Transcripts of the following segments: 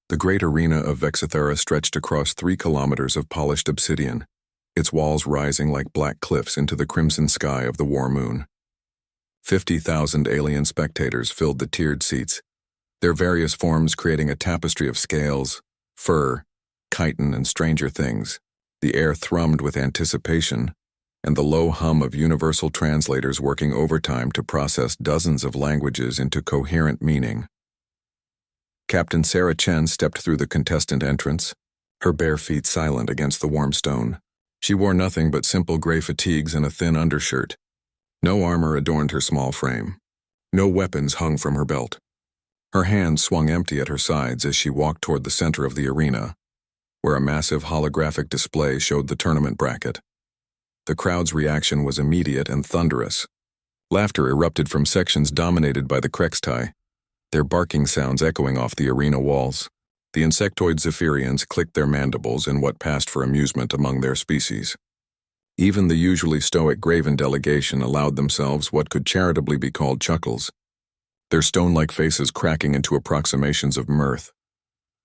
The great arena of Vexithera stretched across 3 kilometers of polished obsidian, its walls rising like black cliffs into the crimson sky of the war moon. 50,000 alien spectators filled the tiered seats, their various forms creating a tapestry of scales, fur, chitin, and stranger things. The air thrummed with anticipation, and the low hum of universal translators working overtime to process dozens of languages into coherent meaning. Captain Sarah Chen stepped through the contestant entrance, her bare feet silent against the warm stone. She wore nothing but simple gray fatigues and a thin undershirt. No armor adorned her small frame. No weapons hung from her belt. Her hands swung empty at her sides as she walked toward the center of the arena, where a massive holographic display showed the tournament bracket. The crowd's reaction was immediate and thunderous. Laughter erupted from sections dominated by the Krextai, their barking sounds echoing off the arena walls. The insectoid Zephyrians clicked their mandibles in what passed for amusement among their species. Even the usually stoic Graven delegation allowed themselves what could charitably be called chuckles, their stone-like faces cracking into approximations of mirth.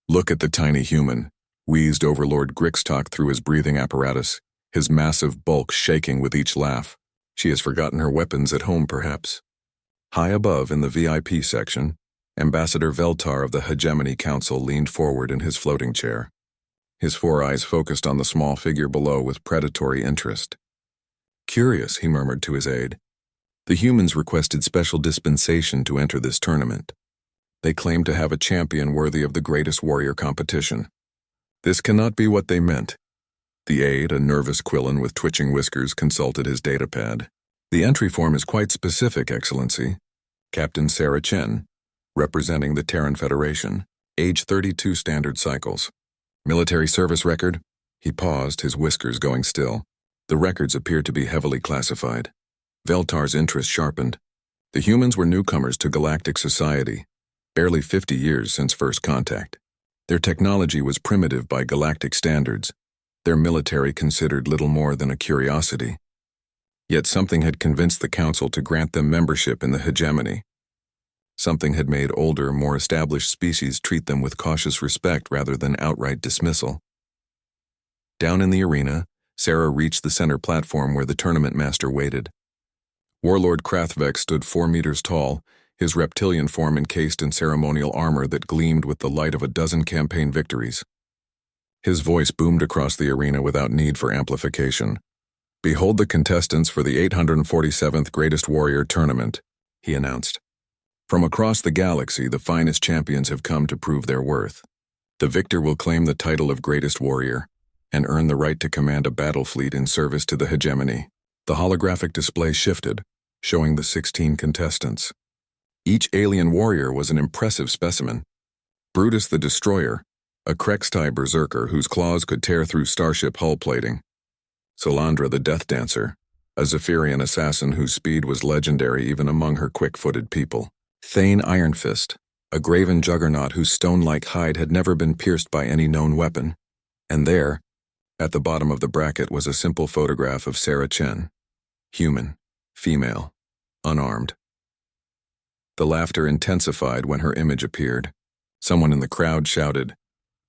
"Look at the tiny human," wheezed Overlord Grixtok through his breathing apparatus, his massive bulk shaking with each laugh. "She has forgotten her weapons at home, perhaps." High above in the VIP section, Ambassador Veltar of the Hegemony Council leaned forward in his floating chair. His 4 eyes focused on the small figure below with predatory interest. "Curious," he murmured to his aide. "The humans requested special dispensation to enter this tournament. They claimed to have a champion worthy of the greatest warrior competition. This cannot be what they meant." The aide, a nervous Quillen with twitching whiskers, consulted his datapad. "The entry form is quite specific, Excellency. Captain Sarah Chen, representing the Terran Federation, age 32 standard cycles. Military service record?" He paused, his whiskers going still. The records appeared to be heavily classified. Veltar's interest sharpened. The humans were newcomers to galactic society, barely 50 years since first contact. Their technology was primitive by galactic standards, their military considered little more than a curiosity. Yet something had convinced the Council to grant them membership in the hegemony. Something had made older, more established species treat them with cautious respect rather than outright dismissal. Down in the arena, Sarah reached the center platform where the tournament master waited. Warlord Krathvex stood 4 meters tall, his reptilian form encased in ceremonial armor that gleamed with the light of a dozen campaign victories. His voice boomed across the arena without need for amplification. "Behold the contestants for the 847th Greatest Warrior Tournament," he announced. "From across the galaxy, the finest champions have come to prove their worth. The victor will claim the title of Greatest Warrior and earn the right to command a battle fleet in service to the hegemony." The holographic display shifted, showing the 16 contestants. Each alien warrior was an impressive specimen. Brutus the Destroyer, a Krextai berserker whose claws could tear through starship hull plating. Solandra the Death Dancer, a Zephyrian assassin whose speed was legendary even among her quick-footed people. Thane Ironfist, a graven juggernaut whose stone-like hide had never been pierced by any known weapon. And there, at the bottom of the bracket, was a simple photograph of Sarah Chen. Human, female, unarmed. The laughter intensified when her image appeared. Someone in the crowd shouted,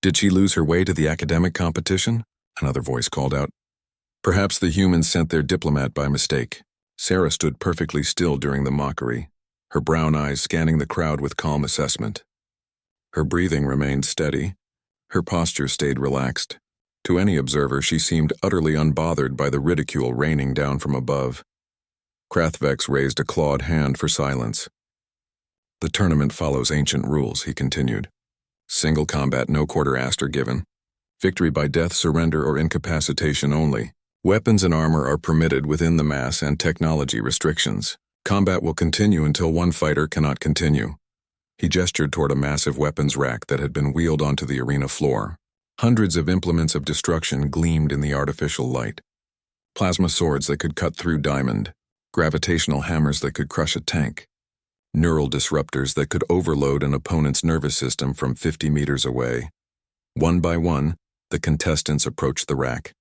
"Did she lose her way to the academic competition?" Another voice called out, "Perhaps the humans sent their diplomat by mistake." Sarah stood perfectly still during the mockery, her brown eyes scanning the crowd with calm assessment. Her breathing remained steady, her posture stayed relaxed. To any observer, she seemed utterly unbothered by the ridicule raining down from above. Krathvex raised a clawed hand for silence. "The tournament follows ancient rules," he continued. "Single combat, no quarter aster given. Victory by death, surrender, or incapacitation only. Weapons and armor are permitted within the mass and technology restrictions. Combat will continue until one fighter cannot continue." He gestured toward a massive weapons rack that had been wheeled onto the arena floor. Hundreds of implements of destruction gleamed in the artificial light. Plasma swords that could cut through diamond, gravitational hammers that could crush a tank, neural disruptors that could overload an opponent's nervous system from 50 meters away. One by one, the contestants approached the rack.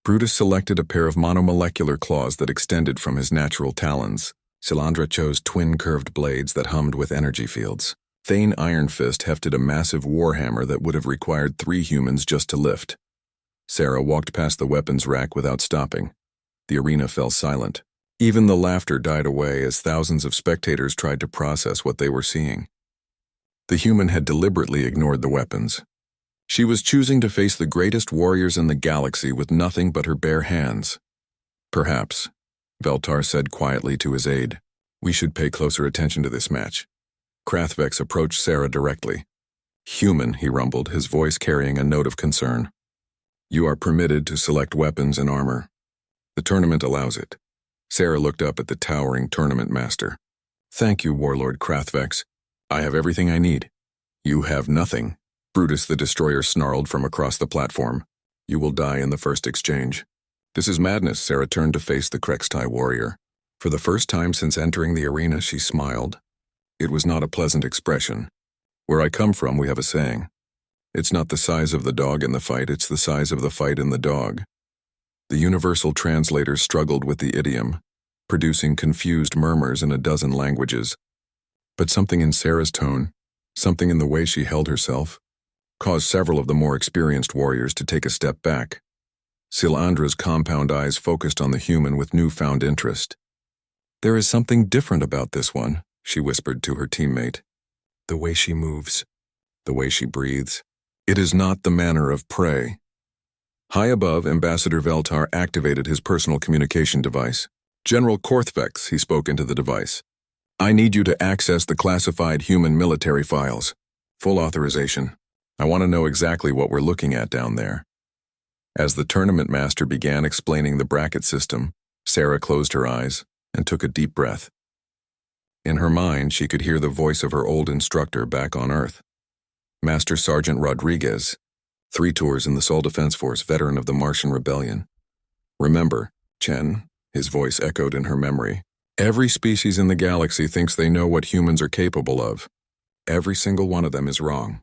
Brutus selected a pair of monomolecular claws that extended from his natural talons. Solandra chose twin curved blades that hummed with energy fields. Thane Iron Fist hefted a massive warhammer that would have required 3 humans just to lift. Sarah walked past the weapons rack without stopping. The arena fell silent. Even the laughter died away as thousands of spectators tried to process what they were seeing. The human had deliberately ignored the weapons. She was choosing to face the greatest warriors in the galaxy with nothing but her bare hands. Perhaps, Veltar said quietly to his aide, we should pay closer attention to this match. Krathvex approached Sarah directly. Human, he rumbled, his voice carrying a note of concern. You are permitted to select weapons and armor. The tournament allows it. Sarah looked up at the towering tournament master. Thank you, Warlord Krathvex. I have everything I need. You have nothing, Brutus the Destroyer snarled from across the platform. You will die in the first exchange. This is madness. Sarah turned to face the Krextai warrior. For the first time since entering the arena, she smiled. It was not a pleasant expression. Where I come from, we have a saying. It's not the size of the dog in the fight, it's the size of the fight in the dog. The universal translators struggled with the idiom, producing confused murmurs in a dozen languages. But something in Sarah's tone, something in the way she held herself, caused several of the more experienced warriors to take a step back. Silandra's compound eyes focused on the human with newfound interest. There is something different about this one, she whispered to her teammate. The way she moves, the way she breathes. It is not the manner of prey. High above, Ambassador Veltar activated his personal communication device. General Korthvex, he spoke into the device. I need you to access the classified human military files. Full authorization. I want to know exactly what we're looking at down there. As the tournament master began explaining the bracket system, Sarah closed her eyes and took a deep breath. In her mind, she could hear the voice of her old instructor back on Earth. Master Sergeant Rodriguez, 3 tours in the Sol Defense Force, veteran of the Martian Rebellion. Remember, Chen, his voice echoed in her memory. Every species in the galaxy thinks they know what humans are capable of. Every single one of them is wrong.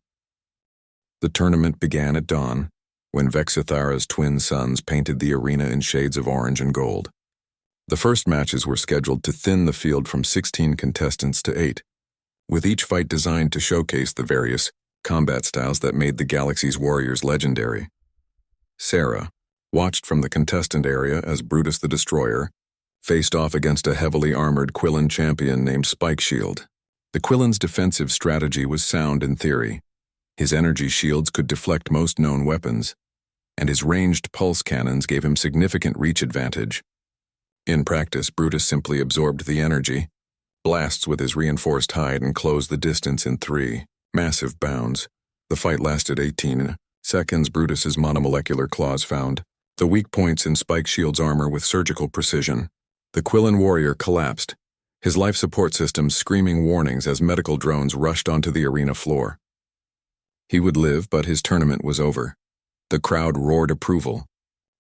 The tournament began at dawn, when Vexithara's twin suns painted the arena in shades of orange and gold. The first matches were scheduled to thin the field from 16 contestants to 8, with each fight designed to showcase the various combat styles that made the galaxy's warriors legendary. Sarah watched from the contestant area as Brutus the Destroyer faced off against a heavily armored Quillan champion named Spike Shield. The Quillan's defensive strategy was sound in theory. His energy shields could deflect most known weapons, and his ranged pulse cannons gave him significant reach advantage. In practice, Brutus simply absorbed the energy, blasts with his reinforced hide, and closed the distance in 3 massive bounds. The fight lasted 18 seconds. Brutus's monomolecular claws found the weak points in Spike Shield's armor with surgical precision. The Quillan warrior collapsed, his life support systems screaming warnings as medical drones rushed onto the arena floor. He would live, but his tournament was over. The crowd roared approval.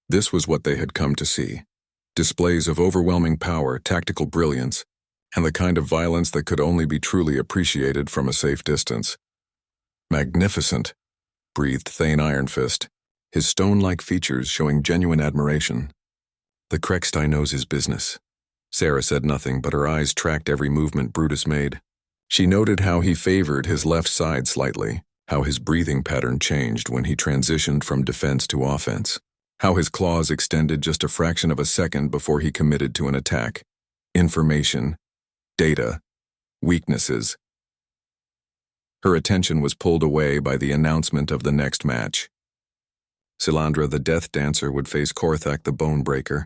This was what they had come to see. Displays of overwhelming power, tactical brilliance, and the kind of violence that could only be truly appreciated from a safe distance. Magnificent, breathed Thane Iron Fist, his stone-like features showing genuine admiration. The Krextai knows his business. Sarah said nothing, but her eyes tracked every movement Brutus made. She noted how he favored his left side slightly, how his breathing pattern changed when he transitioned from defense to offense, how his claws extended just a fraction of a second before he committed to an attack. Information, data, weaknesses. Her attention was pulled away by the announcement of the next match. Silandra the Death Dancer would face Korthak the Bonebreaker,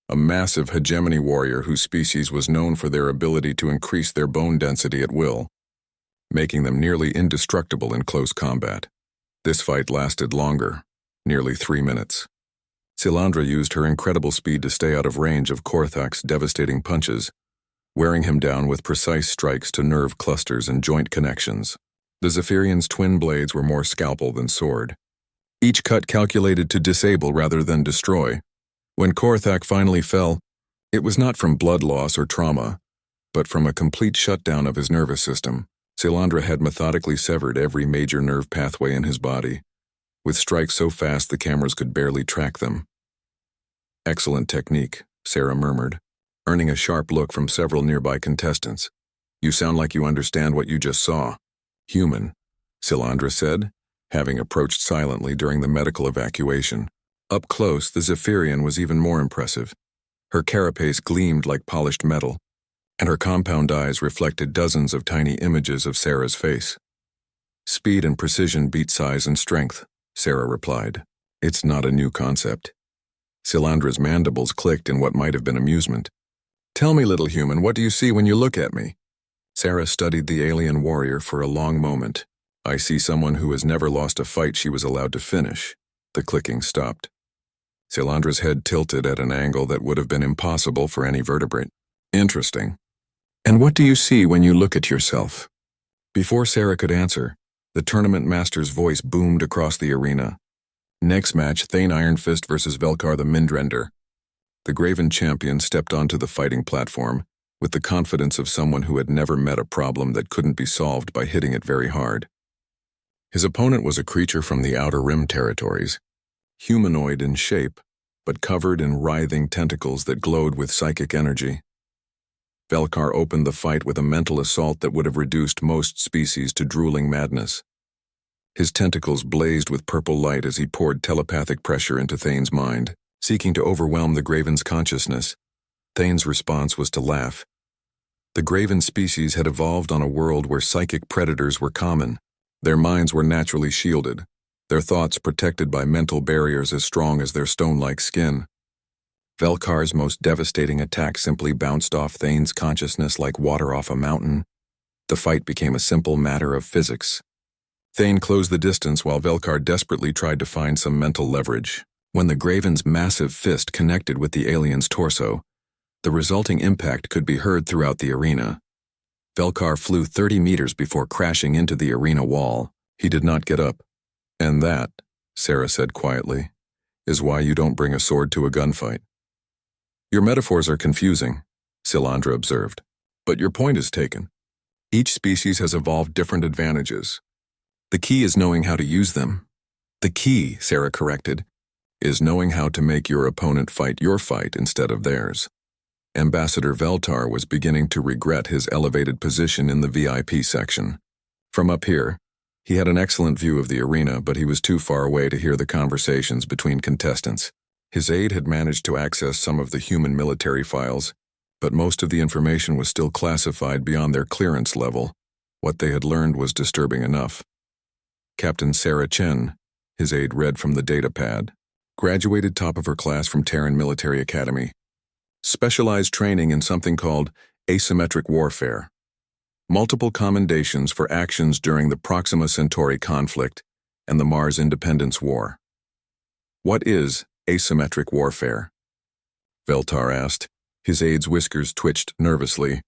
a massive hegemony warrior whose species was known for their ability to increase their bone density at will, making them nearly indestructible in close combat. This fight lasted longer, nearly 3 minutes. Silandra used her incredible speed to stay out of range of Korthak's devastating punches, wearing him down with precise strikes to nerve clusters and joint connections. The Zephyrian's twin blades were more scalpel than sword, each cut calculated to disable rather than destroy. When Korthak finally fell, it was not from blood loss or trauma, but from a complete shutdown of his nervous system. Silandra had methodically severed every major nerve pathway in his body, with strikes so fast the cameras could barely track them. Excellent technique, Sarah murmured, earning a sharp look from several nearby contestants. You sound like you understand what you just saw. Human, Silandra said, having approached silently during the medical evacuation. Up close, the Zephyrian was even more impressive. Her carapace gleamed like polished metal, and her compound eyes reflected dozens of tiny images of Sarah's face. Speed and precision beat size and strength, Sarah replied. It's not a new concept. Silandra's mandibles clicked in what might have been amusement. Tell me, little human, what do you see when you look at me? Sarah studied the alien warrior for a long moment. I see someone who has never lost a fight she was allowed to finish. The clicking stopped. Silandra's head tilted at an angle that would have been impossible for any vertebrate. Interesting. And what do you see when you look at yourself? Before Sarah could answer, the tournament master's voice boomed across the arena. Next match, Thane Iron Fist versus Velkar the Mindrender. The Graven champion stepped onto the fighting platform with the confidence of someone who had never met a problem that couldn't be solved by hitting it very hard. His opponent was a creature from the Outer Rim territories, humanoid in shape, but covered in writhing tentacles that glowed with psychic energy. Velkar opened the fight with a mental assault that would have reduced most species to drooling madness. His tentacles blazed with purple light as he poured telepathic pressure into Thane's mind, seeking to overwhelm the Graven's consciousness. Thane's response was to laugh. The Graven species had evolved on a world where psychic predators were common. Their minds were naturally shielded, their thoughts protected by mental barriers as strong as their stone-like skin. Velkar's most devastating attack simply bounced off Thane's consciousness like water off a mountain. The fight became a simple matter of physics. Thane closed the distance while Velkar desperately tried to find some mental leverage. When the Graven's massive fist connected with the alien's torso, the resulting impact could be heard throughout the arena. Velkar flew 30 meters before crashing into the arena wall. He did not get up. And that, Sarah said quietly, is why you don't bring a sword to a gunfight. Your metaphors are confusing, Silandra observed, but your point is taken. Each species has evolved different advantages. The key is knowing how to use them. The key, Sarah corrected, is knowing how to make your opponent fight your fight instead of theirs. Ambassador Veltar was beginning to regret his elevated position in the VIP section. From up here, he had an excellent view of the arena, but he was too far away to hear the conversations between contestants. His aide had managed to access some of the human military files, but most of the information was still classified beyond their clearance level. What they had learned was disturbing enough. Captain Sarah Chen, his aide read from the datapad, graduated top of her class from Terran Military Academy. Specialized training in something called asymmetric warfare. Multiple commendations for actions during the Proxima Centauri conflict and the Mars Independence War. What is asymmetric warfare? Veltar asked. His aide's whiskers twitched nervously.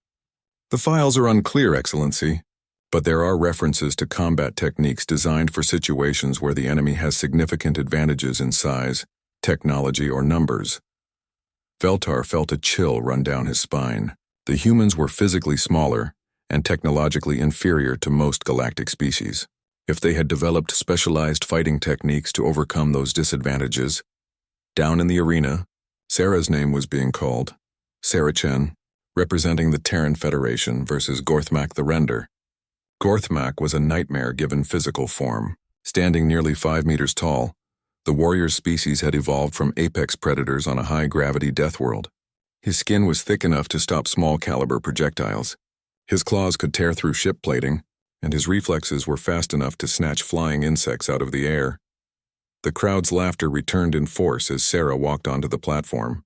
The files are unclear, Excellency, but there are references to combat techniques designed for situations where the enemy has significant advantages in size, technology, or numbers. Veltar felt a chill run down his spine. The humans were physically smaller and technologically inferior to most galactic species. If they had developed specialized fighting techniques to overcome those disadvantages, down in the arena, Sarah's name was being called. Sarah Chen, representing the Terran Federation versus Gorthmak the Render. Gorthmak was a nightmare given physical form. Standing nearly 5 meters tall, the warrior's species had evolved from apex predators on a high-gravity death world. His skin was thick enough to stop small-caliber projectiles. His claws could tear through ship plating, and his reflexes were fast enough to snatch flying insects out of the air. The crowd's laughter returned in force as Sarah walked onto the platform.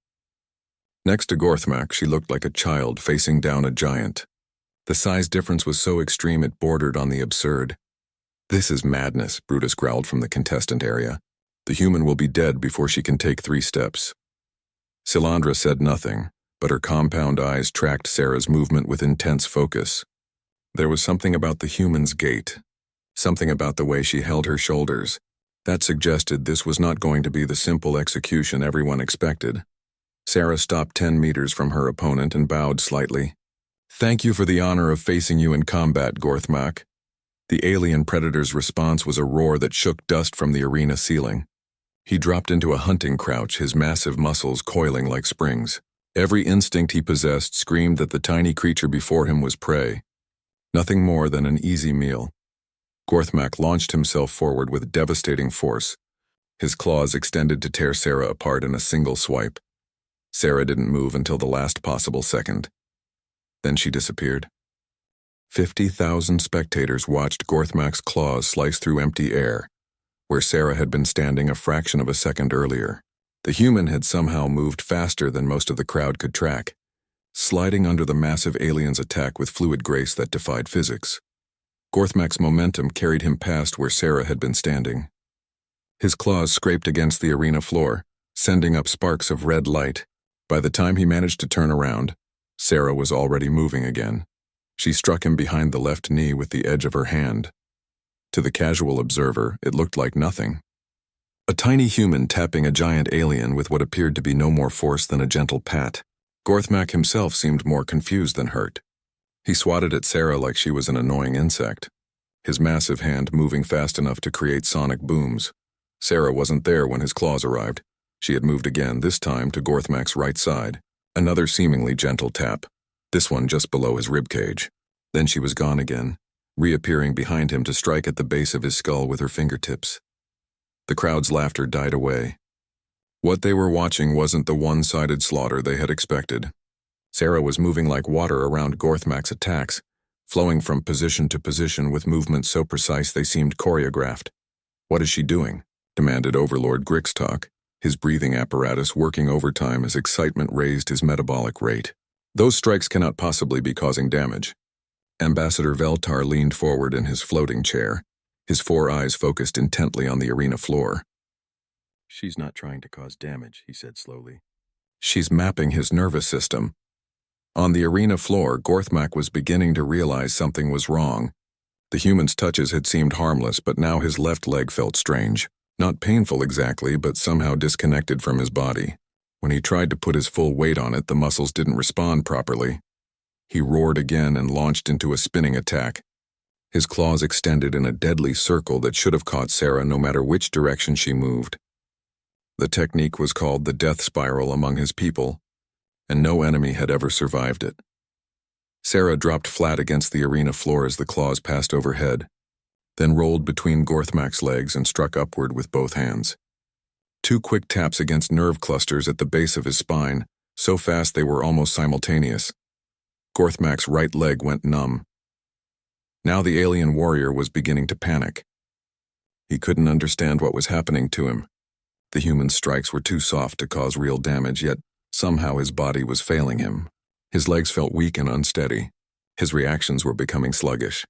Next to Gorthmak, she looked like a child facing down a giant. The size difference was so extreme it bordered on the absurd. This is madness, Brutus growled from the contestant area. The human will be dead before she can take 3 steps. Silandra said nothing, but her compound eyes tracked Sarah's movement with intense focus. There was something about the human's gait, something about the way she held her shoulders, that suggested this was not going to be the simple execution everyone expected. Sarah stopped 10 meters from her opponent and bowed slightly. Thank you for the honor of facing you in combat, Gorthmak. The alien predator's response was a roar that shook dust from the arena ceiling. He dropped into a hunting crouch, his massive muscles coiling like springs. Every instinct he possessed screamed that the tiny creature before him was prey. Nothing more than an easy meal. Gorthmak launched himself forward with devastating force. His claws extended to tear Sarah apart in a single swipe. Sarah didn't move until the last possible second. Then she disappeared. 50,000 spectators watched Gorthmak's claws slice through empty air, where Sarah had been standing a fraction of a second earlier. The human had somehow moved faster than most of the crowd could track, sliding under the massive alien's attack with fluid grace that defied physics. Gorthmak's momentum carried him past where Sarah had been standing. His claws scraped against the arena floor, sending up sparks of red light. By the time he managed to turn around, Sarah was already moving again. She struck him behind the left knee with the edge of her hand. To the casual observer, it looked like nothing. A tiny human tapping a giant alien with what appeared to be no more force than a gentle pat. Gorthmak himself seemed more confused than hurt. He swatted at Sarah like she was an annoying insect, his massive hand moving fast enough to create sonic booms. Sarah wasn't there when his claws arrived. She had moved again, this time to Gorthmak's right side. Another seemingly gentle tap, this one just below his ribcage. Then she was gone again, reappearing behind him to strike at the base of his skull with her fingertips. The crowd's laughter died away. What they were watching wasn't the one-sided slaughter they had expected. Sarah was moving like water around Gorthmak's attacks, flowing from position to position with movements so precise they seemed choreographed. "What is she doing?" demanded Overlord Grixtalk, his breathing apparatus working overtime as excitement raised his metabolic rate. "Those strikes cannot possibly be causing damage." Ambassador Veltar leaned forward in his floating chair, his 4 eyes focused intently on the arena floor. "She's not trying to cause damage," he said slowly. "She's mapping his nervous system." On the arena floor, Gorthmak was beginning to realize something was wrong. The human's touches had seemed harmless, but now his left leg felt strange. Not painful exactly, but somehow disconnected from his body. When he tried to put his full weight on it, the muscles didn't respond properly. He roared again and launched into a spinning attack. His claws extended in a deadly circle that should have caught Sarah no matter which direction she moved. The technique was called the death spiral among his people, and no enemy had ever survived it. Sarah dropped flat against the arena floor as the claws passed overhead, then rolled between Gorthmak's legs and struck upward with both hands. 2 quick taps against nerve clusters at the base of his spine, so fast they were almost simultaneous. Gorthmak's right leg went numb. Now the alien warrior was beginning to panic. He couldn't understand what was happening to him. The human's strikes were too soft to cause real damage, yet somehow his body was failing him. His legs felt weak and unsteady. His reactions were becoming sluggish.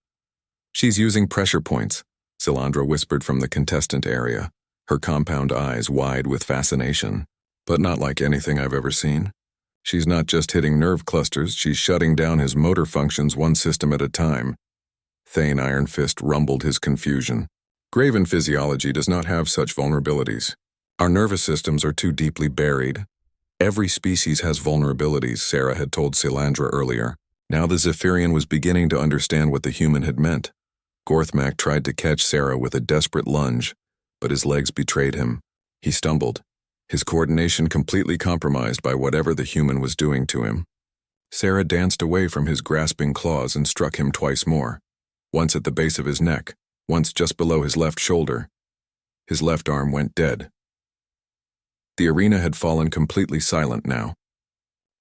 "She's using pressure points," Silandra whispered from the contestant area, her compound eyes wide with fascination. "But not like anything I've ever seen. She's not just hitting nerve clusters, she's shutting down his motor functions one system at a time." Thane Ironfist rumbled his confusion. "Graven physiology does not have such vulnerabilities. Our nervous systems are too deeply buried." "Every species has vulnerabilities," Sarah had told Silandra earlier. Now the Zephyrian was beginning to understand what the human had meant. Gorthmak tried to catch Sarah with a desperate lunge, but his legs betrayed him. He stumbled, his coordination completely compromised by whatever the human was doing to him. Sarah danced away from his grasping claws and struck him twice more, once at the base of his neck, once just below his left shoulder. His left arm went dead. The arena had fallen completely silent now.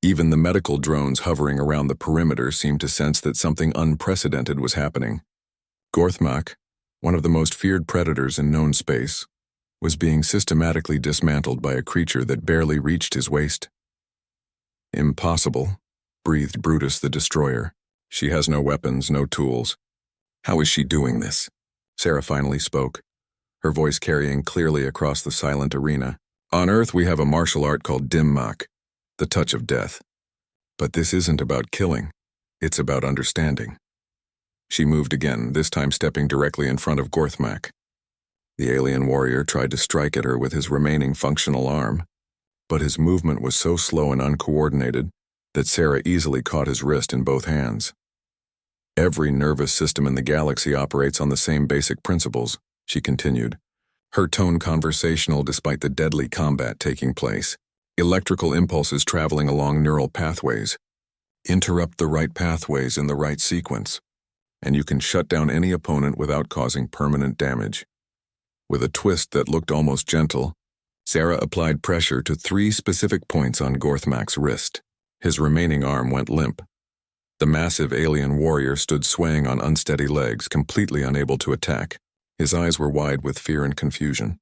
Even the medical drones hovering around the perimeter seemed to sense that something unprecedented was happening. Gorthmak, one of the most feared predators in known space, was being systematically dismantled by a creature that barely reached his waist. "Impossible," breathed Brutus the Destroyer. "She has no weapons, no tools. How is she doing this?" Sarah finally spoke, her voice carrying clearly across the silent arena. "On Earth we have a martial art called Dimmak, the touch of death. But this isn't about killing, it's about understanding." She moved again, this time stepping directly in front of Gorthmak. The alien warrior tried to strike at her with his remaining functional arm, but his movement was so slow and uncoordinated that Sarah easily caught his wrist in both hands. "Every nervous system in the galaxy operates on the same basic principles," she continued, her tone conversational despite the deadly combat taking place. "Electrical impulses traveling along neural pathways. Interrupt the right pathways in the right sequence, and you can shut down any opponent without causing permanent damage. With a twist that looked almost gentle, Sarah applied pressure to 3 specific points on Gorthmak's wrist. His remaining arm went limp. The massive alien warrior stood swaying on unsteady legs, completely unable to attack. His eyes were wide with fear and confusion.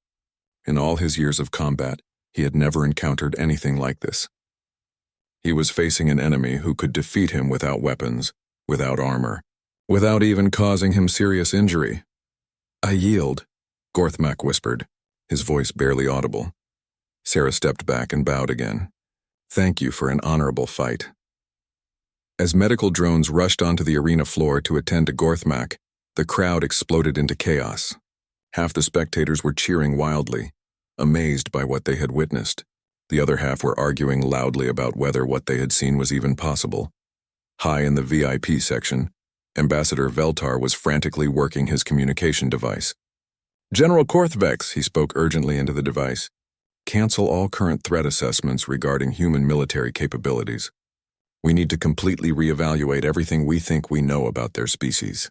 In all his years of combat, he had never encountered anything like this. He was facing an enemy who could defeat him without weapons, without armor, without even causing him serious injury. "I yield," Gorthmak whispered, his voice barely audible. Sarah stepped back and bowed again. "Thank you for an honorable fight." As medical drones rushed onto the arena floor to attend to Gorthmak, the crowd exploded into chaos. Half the spectators were cheering wildly, amazed by what they had witnessed. The other half were arguing loudly about whether what they had seen was even possible. High in the VIP section, Ambassador Veltar was frantically working his communication device. "General Korthvex," he spoke urgently into the device, "cancel all current threat assessments regarding human military capabilities. We need to completely reevaluate everything we think we know about their species."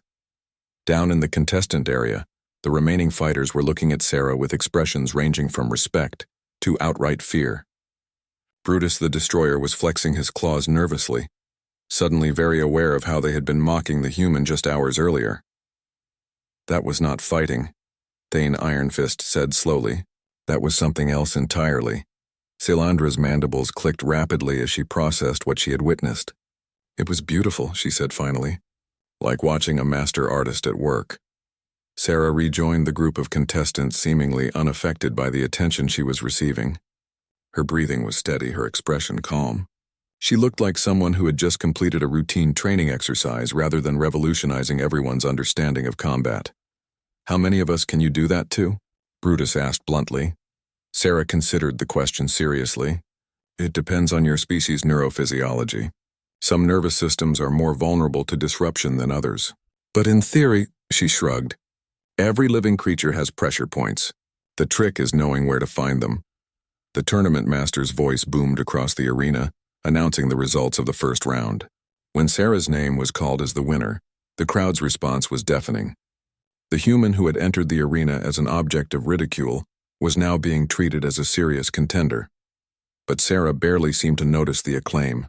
Down in the contestant area, the remaining fighters were looking at Sarah with expressions ranging from respect to outright fear. Brutus the Destroyer was flexing his claws nervously, suddenly very aware of how they had been mocking the human just hours earlier. "That was not fighting," Thane Ironfist said slowly. "That was something else entirely." Silandra's mandibles clicked rapidly as she processed what she had witnessed. "It was beautiful," she said finally, "like watching a master artist at work." Sarah rejoined the group of contestants, seemingly unaffected by the attention she was receiving. Her breathing was steady, her expression calm. She looked like someone who had just completed a routine training exercise rather than revolutionizing everyone's understanding of combat. "How many of us can you do that to?" Brutus asked bluntly. Sarah considered the question seriously. "It depends on your species' neurophysiology. Some nervous systems are more vulnerable to disruption than others. But in theory," she shrugged, "every living creature has pressure points. The trick is knowing where to find them." The tournament master's voice boomed across the arena, announcing the results of the first round. When Sarah's name was called as the winner, the crowd's response was deafening. The human who had entered the arena as an object of ridicule was now being treated as a serious contender. But Sarah barely seemed to notice the acclaim.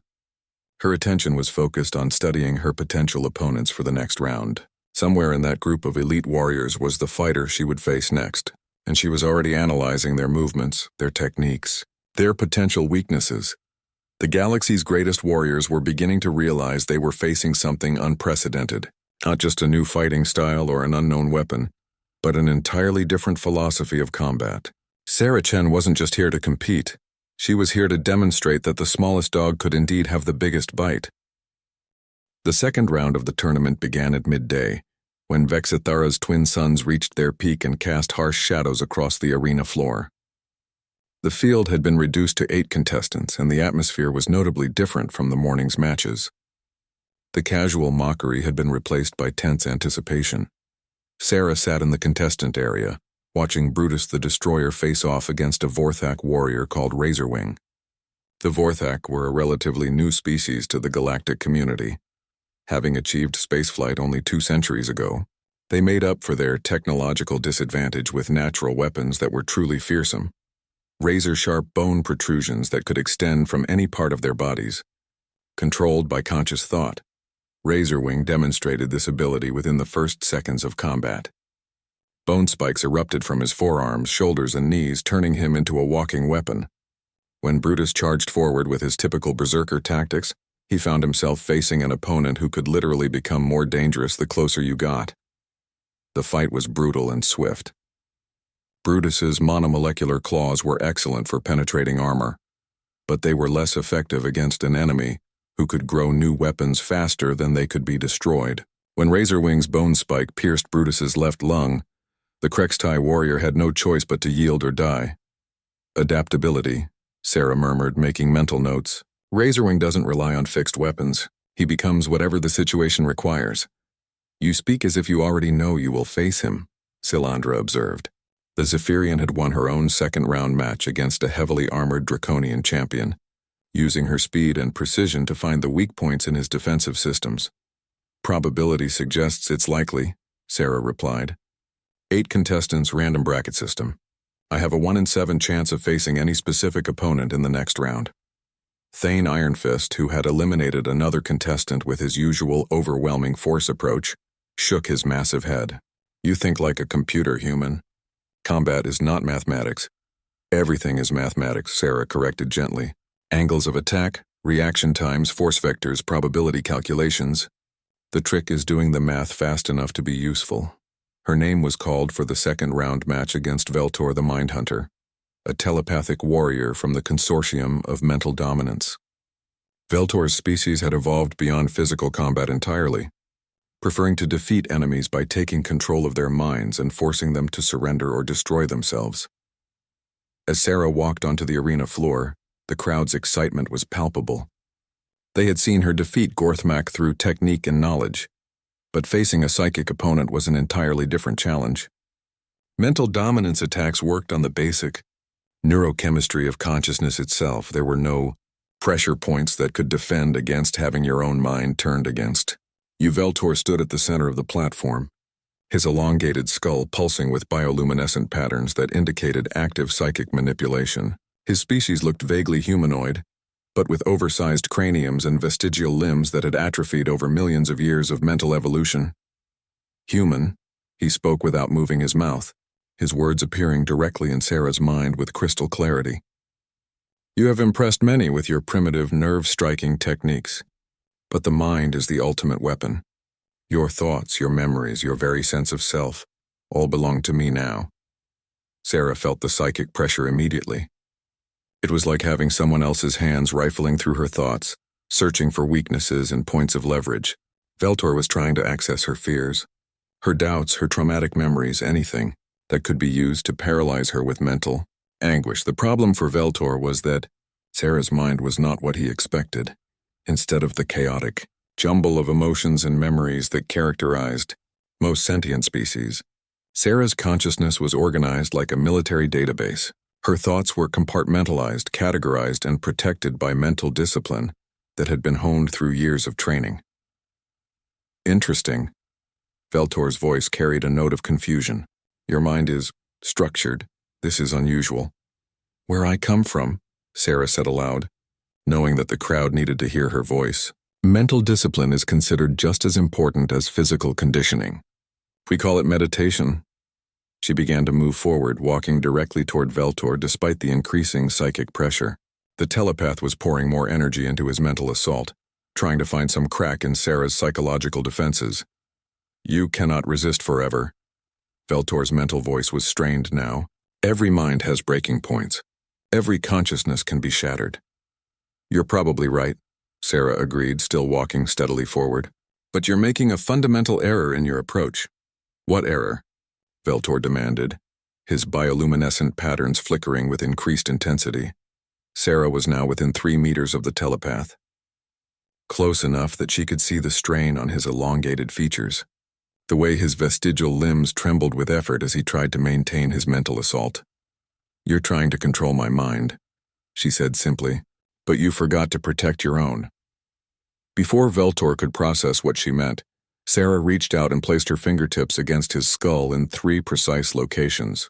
Her attention was focused on studying her potential opponents for the next round. Somewhere in that group of elite warriors was the fighter she would face next, and she was already analyzing their movements, their techniques, their potential weaknesses. The galaxy's greatest warriors were beginning to realize they were facing something unprecedented. Not just a new fighting style or an unknown weapon, but an entirely different philosophy of combat. Sarah Chen wasn't just here to compete. She was here to demonstrate that the smallest dog could indeed have the biggest bite. The second round of the tournament began at midday, when Vexithara's twin suns reached their peak and cast harsh shadows across the arena floor. The field had been reduced to 8 contestants, and the atmosphere was notably different from the morning's matches. The casual mockery had been replaced by tense anticipation. Sarah sat in the contestant area, watching Brutus the Destroyer face off against a Vorthak warrior called Razorwing. The Vorthak were a relatively new species to the galactic community. Having achieved spaceflight only 2 centuries ago, they made up for their technological disadvantage with natural weapons that were truly fearsome. Razor-sharp bone protrusions that could extend from any part of their bodies. Controlled by conscious thought, Razorwing demonstrated this ability within the first seconds of combat. Bone spikes erupted from his forearms, shoulders, and knees, turning him into a walking weapon. When Brutus charged forward with his typical berserker tactics, he found himself facing an opponent who could literally become more dangerous the closer you got. The fight was brutal and swift. Brutus's monomolecular claws were excellent for penetrating armor, but they were less effective against an enemy who could grow new weapons faster than they could be destroyed. When Razorwing's bone spike pierced Brutus's left lung, the Krextai warrior had no choice but to yield or die. "Adaptability," Sarah murmured, making mental notes. "Razorwing doesn't rely on fixed weapons. He becomes whatever the situation requires." "You speak as if you already know you will face him," Silandra observed. The Zephyrian had won her own second-round match against a heavily armored Draconian champion, using her speed and precision to find the weak points in his defensive systems. Probability suggests it's likely, Sarah replied. 8 contestants, random bracket system. I have a 1 in 7 chance of facing any specific opponent in the next round. Thane Ironfist, who had eliminated another contestant with his usual overwhelming force approach, shook his massive head. You think like a computer, human. Combat is not mathematics. Everything is mathematics, Sarah corrected gently. Angles of attack, reaction times, force vectors, probability calculations. The trick is doing the math fast enough to be useful. Her name was called for the second round match against Veltor the Mindhunter, a telepathic warrior from the consortium of mental dominance. Veltor's species had evolved beyond physical combat entirely, preferring to defeat enemies by taking control of their minds and forcing them to surrender or destroy themselves. As Sarah walked onto the arena floor, the crowd's excitement was palpable. They had seen her defeat Gorthmak through technique and knowledge, but facing a psychic opponent was an entirely different challenge. Mental dominance attacks worked on the basic neurochemistry of consciousness itself. There were no pressure points that could defend against having your own mind turned against. Veltor stood at the center of the platform, his elongated skull pulsing with bioluminescent patterns that indicated active psychic manipulation. His species looked vaguely humanoid, but with oversized craniums and vestigial limbs that had atrophied over millions of years of mental evolution. Human, he spoke without moving his mouth, his words appearing directly in Sarah's mind with crystal clarity. You have impressed many with your primitive, nerve-striking techniques, but the mind is the ultimate weapon. Your thoughts, your memories, your very sense of self, all belong to me now. Sarah felt the psychic pressure immediately. It was like having someone else's hands rifling through her thoughts, searching for weaknesses and points of leverage. Veltor was trying to access her fears, her doubts, her traumatic memories, anything that could be used to paralyze her with mental anguish. The problem for Veltor was that Sarah's mind was not what he expected. Instead of the chaotic jumble of emotions and memories that characterized most sentient species, Sarah's consciousness was organized like a military database. Her thoughts were compartmentalized, categorized, and protected by mental discipline that had been honed through years of training. Interesting. Veltor's voice carried a note of confusion. Your mind is structured. This is unusual. Where I come from, Sarah said aloud, knowing that the crowd needed to hear her voice. Mental discipline is considered just as important as physical conditioning. We call it meditation. She began to move forward, walking directly toward Veltor despite the increasing psychic pressure. The telepath was pouring more energy into his mental assault, trying to find some crack in Sarah's psychological defenses. You cannot resist forever. Veltor's mental voice was strained now. Every mind has breaking points. Every consciousness can be shattered. You're probably right, Sarah agreed, still walking steadily forward. But you're making a fundamental error in your approach. What error? Veltor demanded, his bioluminescent patterns flickering with increased intensity. Sarah was now within 3 meters of the telepath, close enough that she could see the strain on his elongated features, the way his vestigial limbs trembled with effort as he tried to maintain his mental assault. You're trying to control my mind, she said simply, but you forgot to protect your own. Before Veltor could process what she meant, Sarah reached out and placed her fingertips against his skull in 3 precise locations.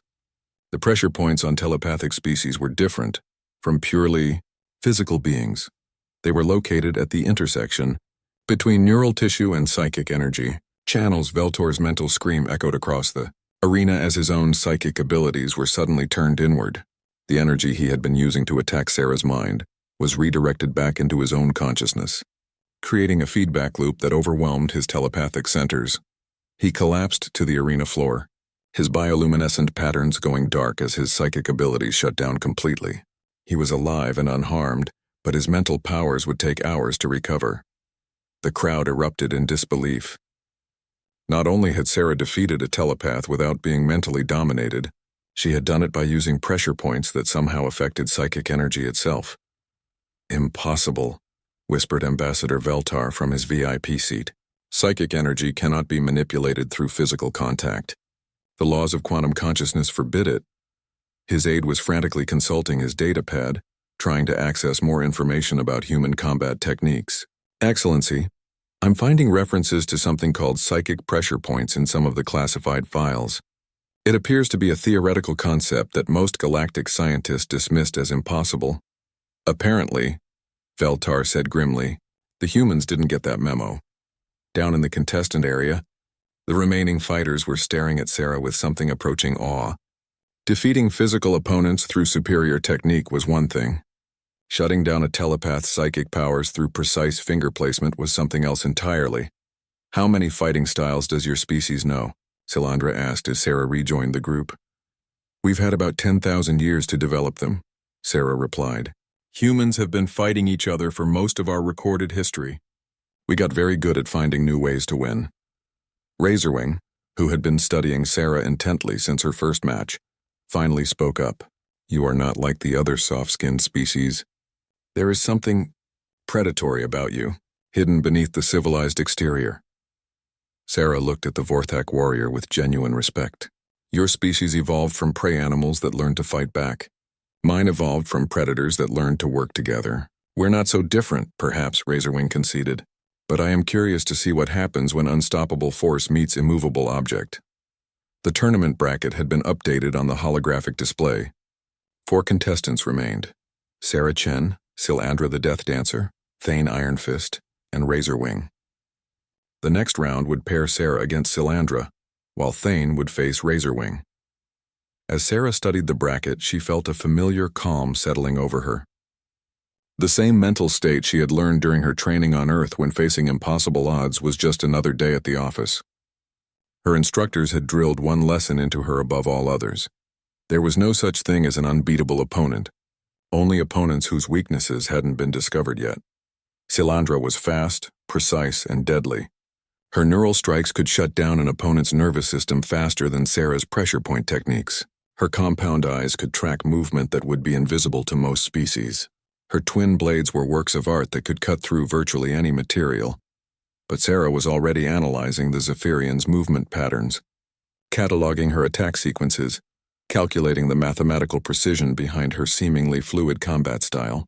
The pressure points on telepathic species were different from purely physical beings. They were located at the intersection between neural tissue and psychic energy. Channels. Veltor's mental scream echoed across the arena as his own psychic abilities were suddenly turned inward. The energy he had been using to attack Sarah's mind was redirected back into his own consciousness, creating a feedback loop that overwhelmed his telepathic centers. He collapsed to the arena floor, his bioluminescent patterns going dark as his psychic abilities shut down completely. He was alive and unharmed, but his mental powers would take hours to recover. The crowd erupted in disbelief. Not only had Sarah defeated a telepath without being mentally dominated, she had done it by using pressure points that somehow affected psychic energy itself. Impossible, whispered Ambassador Veltar from his VIP seat. Psychic energy cannot be manipulated through physical contact. The laws of quantum consciousness forbid it. His aide was frantically consulting his datapad, trying to access more information about human combat techniques. Excellency, I'm finding references to something called psychic pressure points in some of the classified files. It appears to be a theoretical concept that most galactic scientists dismissed as impossible. Apparently, Veltar said grimly, the humans didn't get that memo. Down in the contestant area, the remaining fighters were staring at Sarah with something approaching awe. Defeating physical opponents through superior technique was one thing. Shutting down a telepath's psychic powers through precise finger placement was something else entirely. How many fighting styles does your species know? Silandra asked as Sarah rejoined the group. We've had about 10,000 years to develop them, Sarah replied. Humans have been fighting each other for most of our recorded history. We got very good at finding new ways to win. Razorwing, who had been studying Sarah intently since her first match, finally spoke up. You are not like the other soft-skinned species. There is something predatory about you, hidden beneath the civilized exterior. Sarah looked at the Vorthak warrior with genuine respect. Your species evolved from prey animals that learned to fight back. Mine evolved from predators that learned to work together. We're not so different, perhaps, Razorwing conceded. But I am curious to see what happens when unstoppable force meets immovable object. The tournament bracket had been updated on the holographic display. 4 contestants remained. Sarah Chen, Silandra the Death Dancer, Thane Iron Fist, and Razorwing. The next round would pair Sarah against Silandra, while Thane would face Razorwing. As Sarah studied the bracket, she felt a familiar calm settling over her. The same mental state she had learned during her training on Earth when facing impossible odds was just another day at the office. Her instructors had drilled one lesson into her above all others. There was no such thing as an unbeatable opponent, only opponents whose weaknesses hadn't been discovered yet. Silandra was fast, precise, and deadly. Her neural strikes could shut down an opponent's nervous system faster than Sarah's pressure point techniques. Her compound eyes could track movement that would be invisible to most species. Her twin blades were works of art that could cut through virtually any material. But Sarah was already analyzing the Zephyrian's movement patterns, cataloging her attack sequences, calculating the mathematical precision behind her seemingly fluid combat style.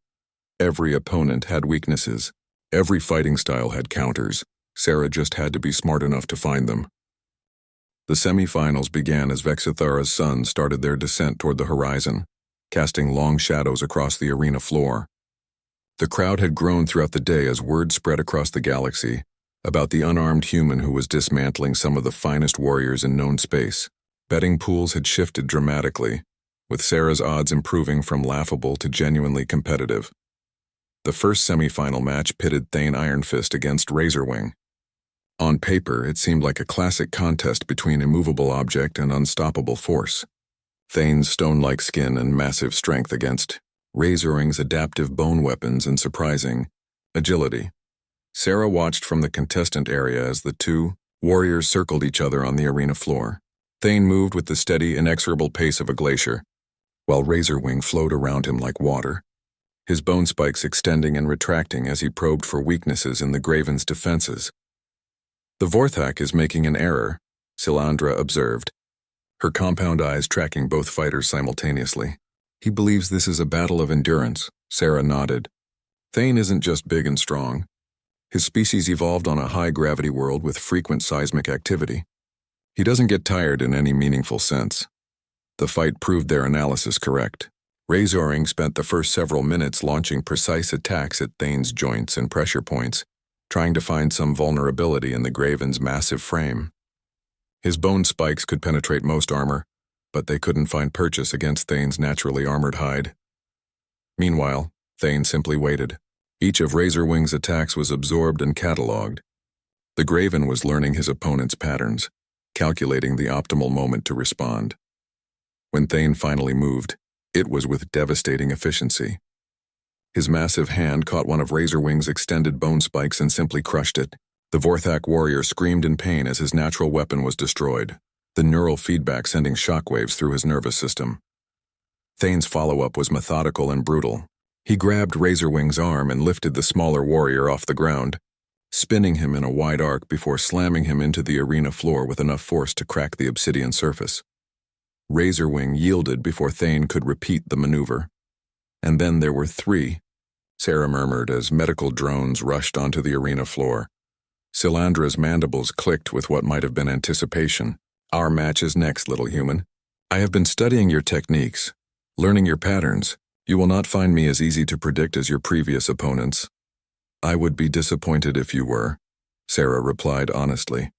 Every opponent had weaknesses. Every fighting style had counters. Sarah just had to be smart enough to find them. The semifinals began as Vexithara's suns started their descent toward the horizon, casting long shadows across the arena floor. The crowd had grown throughout the day as word spread across the galaxy about the unarmed human who was dismantling some of the finest warriors in known space. Betting pools had shifted dramatically, with Sarah's odds improving from laughable to genuinely competitive. The first semifinal match pitted Thane Iron Fist against Razorwing. On paper, it seemed like a classic contest between immovable object and unstoppable force. Thane's stone-like skin and massive strength against Razorwing's adaptive bone weapons and surprising agility. Sarah watched from the contestant area as the two warriors circled each other on the arena floor. Thane moved with the steady, inexorable pace of a glacier, while Razorwing flowed around him like water, his bone spikes extending and retracting as he probed for weaknesses in the Graven's defenses. The Vorthak is making an error, Silandra observed, her compound eyes tracking both fighters simultaneously. He believes this is a battle of endurance, Sarah nodded. Thane isn't just big and strong. His species evolved on a high-gravity world with frequent seismic activity. He doesn't get tired in any meaningful sense. The fight proved their analysis correct. Razorwing spent the first several minutes launching precise attacks at Thane's joints and pressure points, trying to find some vulnerability in the Graven's massive frame. His bone spikes could penetrate most armor, but they couldn't find purchase against Thane's naturally armored hide. Meanwhile, Thane simply waited. Each of Razorwing's attacks was absorbed and catalogued. The Graven was learning his opponent's patterns, calculating the optimal moment to respond. When Thane finally moved, it was with devastating efficiency. His massive hand caught one of Razorwing's extended bone spikes and simply crushed it. The Vorthak warrior screamed in pain as his natural weapon was destroyed, the neural feedback sending shockwaves through his nervous system. Thane's follow-up was methodical and brutal. He grabbed Razorwing's arm and lifted the smaller warrior off the ground, spinning him in a wide arc before slamming him into the arena floor with enough force to crack the obsidian surface. Razorwing yielded before Thane could repeat the maneuver. And then there were 3, Sarah murmured as medical drones rushed onto the arena floor. Silandra's mandibles clicked with what might have been anticipation. Our match is next, little human. I have been studying your techniques, learning your patterns. You will not find me as easy to predict as your previous opponents. I would be disappointed if you were, Sarah replied honestly.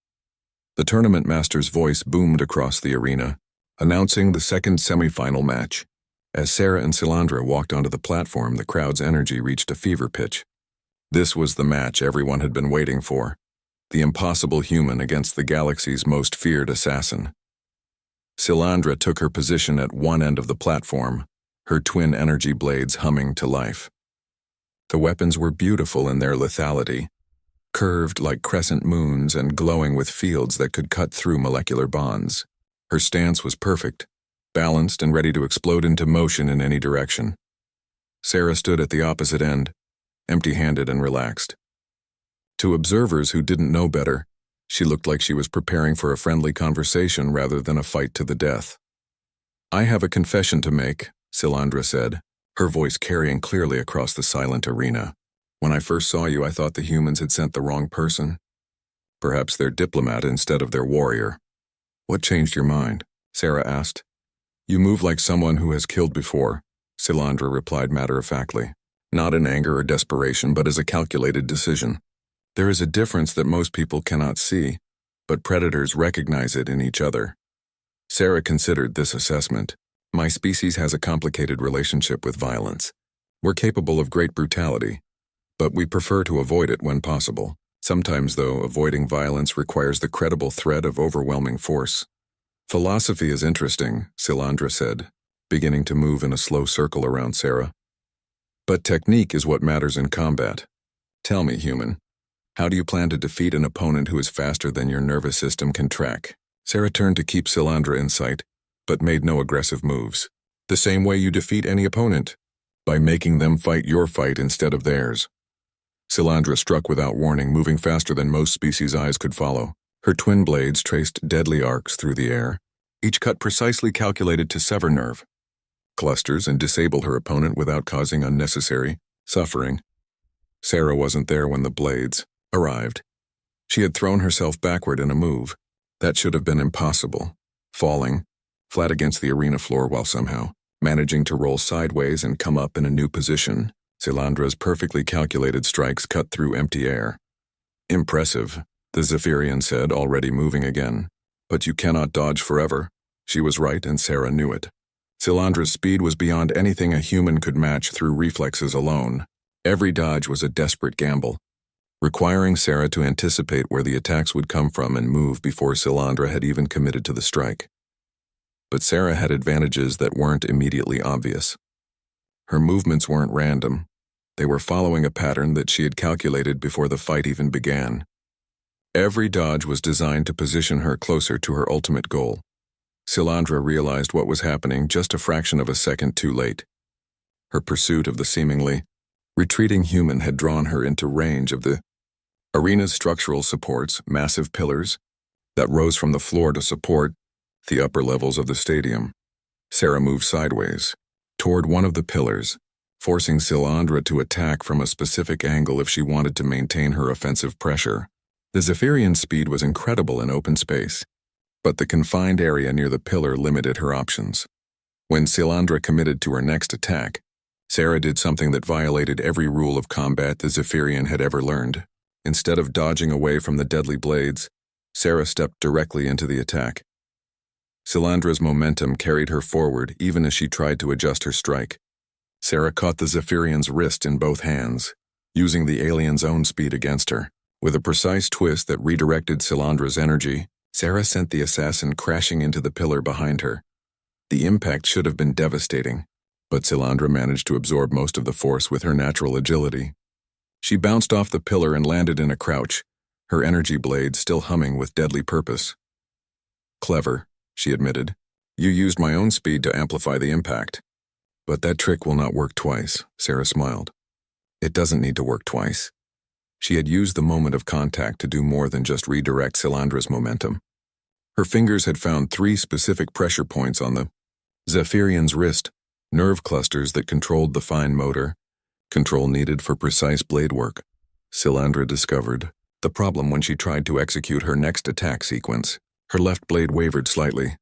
The tournament master's voice boomed across the arena, announcing the second semifinal match. As Sarah and Silandra walked onto the platform, the crowd's energy reached a fever pitch. This was the match everyone had been waiting for. The impossible human against the galaxy's most feared assassin. Silandra took her position at one end of the platform, her twin energy blades humming to life. The weapons were beautiful in their lethality, curved like crescent moons and glowing with fields that could cut through molecular bonds. Her stance was perfect, balanced and ready to explode into motion in any direction. Sarah stood at the opposite end, empty-handed and relaxed. To observers who didn't know better, she looked like she was preparing for a friendly conversation rather than a fight to the death. I have a confession to make, Silandra said, her voice carrying clearly across the silent arena. When I first saw you, I thought the humans had sent the wrong person. Perhaps their diplomat instead of their warrior. What changed your mind? Sarah asked. You move like someone who has killed before, Silandra replied matter-of-factly. Not in anger or desperation, but as a calculated decision. There is a difference that most people cannot see, but predators recognize it in each other. Sarah considered this assessment. My species has a complicated relationship with violence. We're capable of great brutality, but we prefer to avoid it when possible. Sometimes, though, avoiding violence requires the credible threat of overwhelming force. Philosophy is interesting, Silandra said, beginning to move in a slow circle around Sarah. But technique is what matters in combat. Tell me, human, how do you plan to defeat an opponent who is faster than your nervous system can track? Sarah turned to keep Silandra in sight, but made no aggressive moves. The same way you defeat any opponent, by making them fight your fight instead of theirs. Silandra struck without warning, moving faster than most species' eyes could follow. Her twin blades traced deadly arcs through the air, each cut precisely calculated to sever nerve clusters and disable her opponent without causing unnecessary suffering. Sarah wasn't there when the blades arrived. She had thrown herself backward in a move that should have been impossible, falling flat against the arena floor while somehow managing to roll sideways and come up in a new position. Silandra's perfectly calculated strikes cut through empty air. Impressive, the Zephyrian said, already moving again. But you cannot dodge forever. She was right, and Sarah knew it. Silandra's speed was beyond anything a human could match through reflexes alone. Every dodge was a desperate gamble, requiring Sarah to anticipate where the attacks would come from and move before Silandra had even committed to the strike. But Sarah had advantages that weren't immediately obvious. Her movements weren't random. They were following a pattern that she had calculated before the fight even began. Every dodge was designed to position her closer to her ultimate goal. Silandra realized what was happening just a fraction of a second too late. Her pursuit of the seemingly retreating human had drawn her into range of the arena's structural supports, massive pillars that rose from the floor to support the upper levels of the stadium. Sarah moved sideways, toward one of the pillars, forcing Silandra to attack from a specific angle if she wanted to maintain her offensive pressure. The Zephyrian's speed was incredible in open space, but the confined area near the pillar limited her options. When Silandra committed to her next attack, Sarah did something that violated every rule of combat the Zephyrian had ever learned. Instead of dodging away from the deadly blades, Sarah stepped directly into the attack. Silandra's momentum carried her forward even as she tried to adjust her strike. Sarah caught the Zephyrian's wrist in both hands, using the alien's own speed against her. With a precise twist that redirected Silandra's energy, Sarah sent the assassin crashing into the pillar behind her. The impact should have been devastating, but Silandra managed to absorb most of the force with her natural agility. She bounced off the pillar and landed in a crouch, her energy blade still humming with deadly purpose. Clever, she admitted. You used my own speed to amplify the impact. But that trick will not work twice, Sarah smiled. It doesn't need to work twice. She had used the moment of contact to do more than just redirect Silandra's momentum. Her fingers had found 3 specific pressure points on the Zephyrian's wrist, nerve clusters that controlled the fine motor, control needed for precise blade work. Silandra discovered The problem when she tried to execute her next attack sequence, her left blade wavered slightly,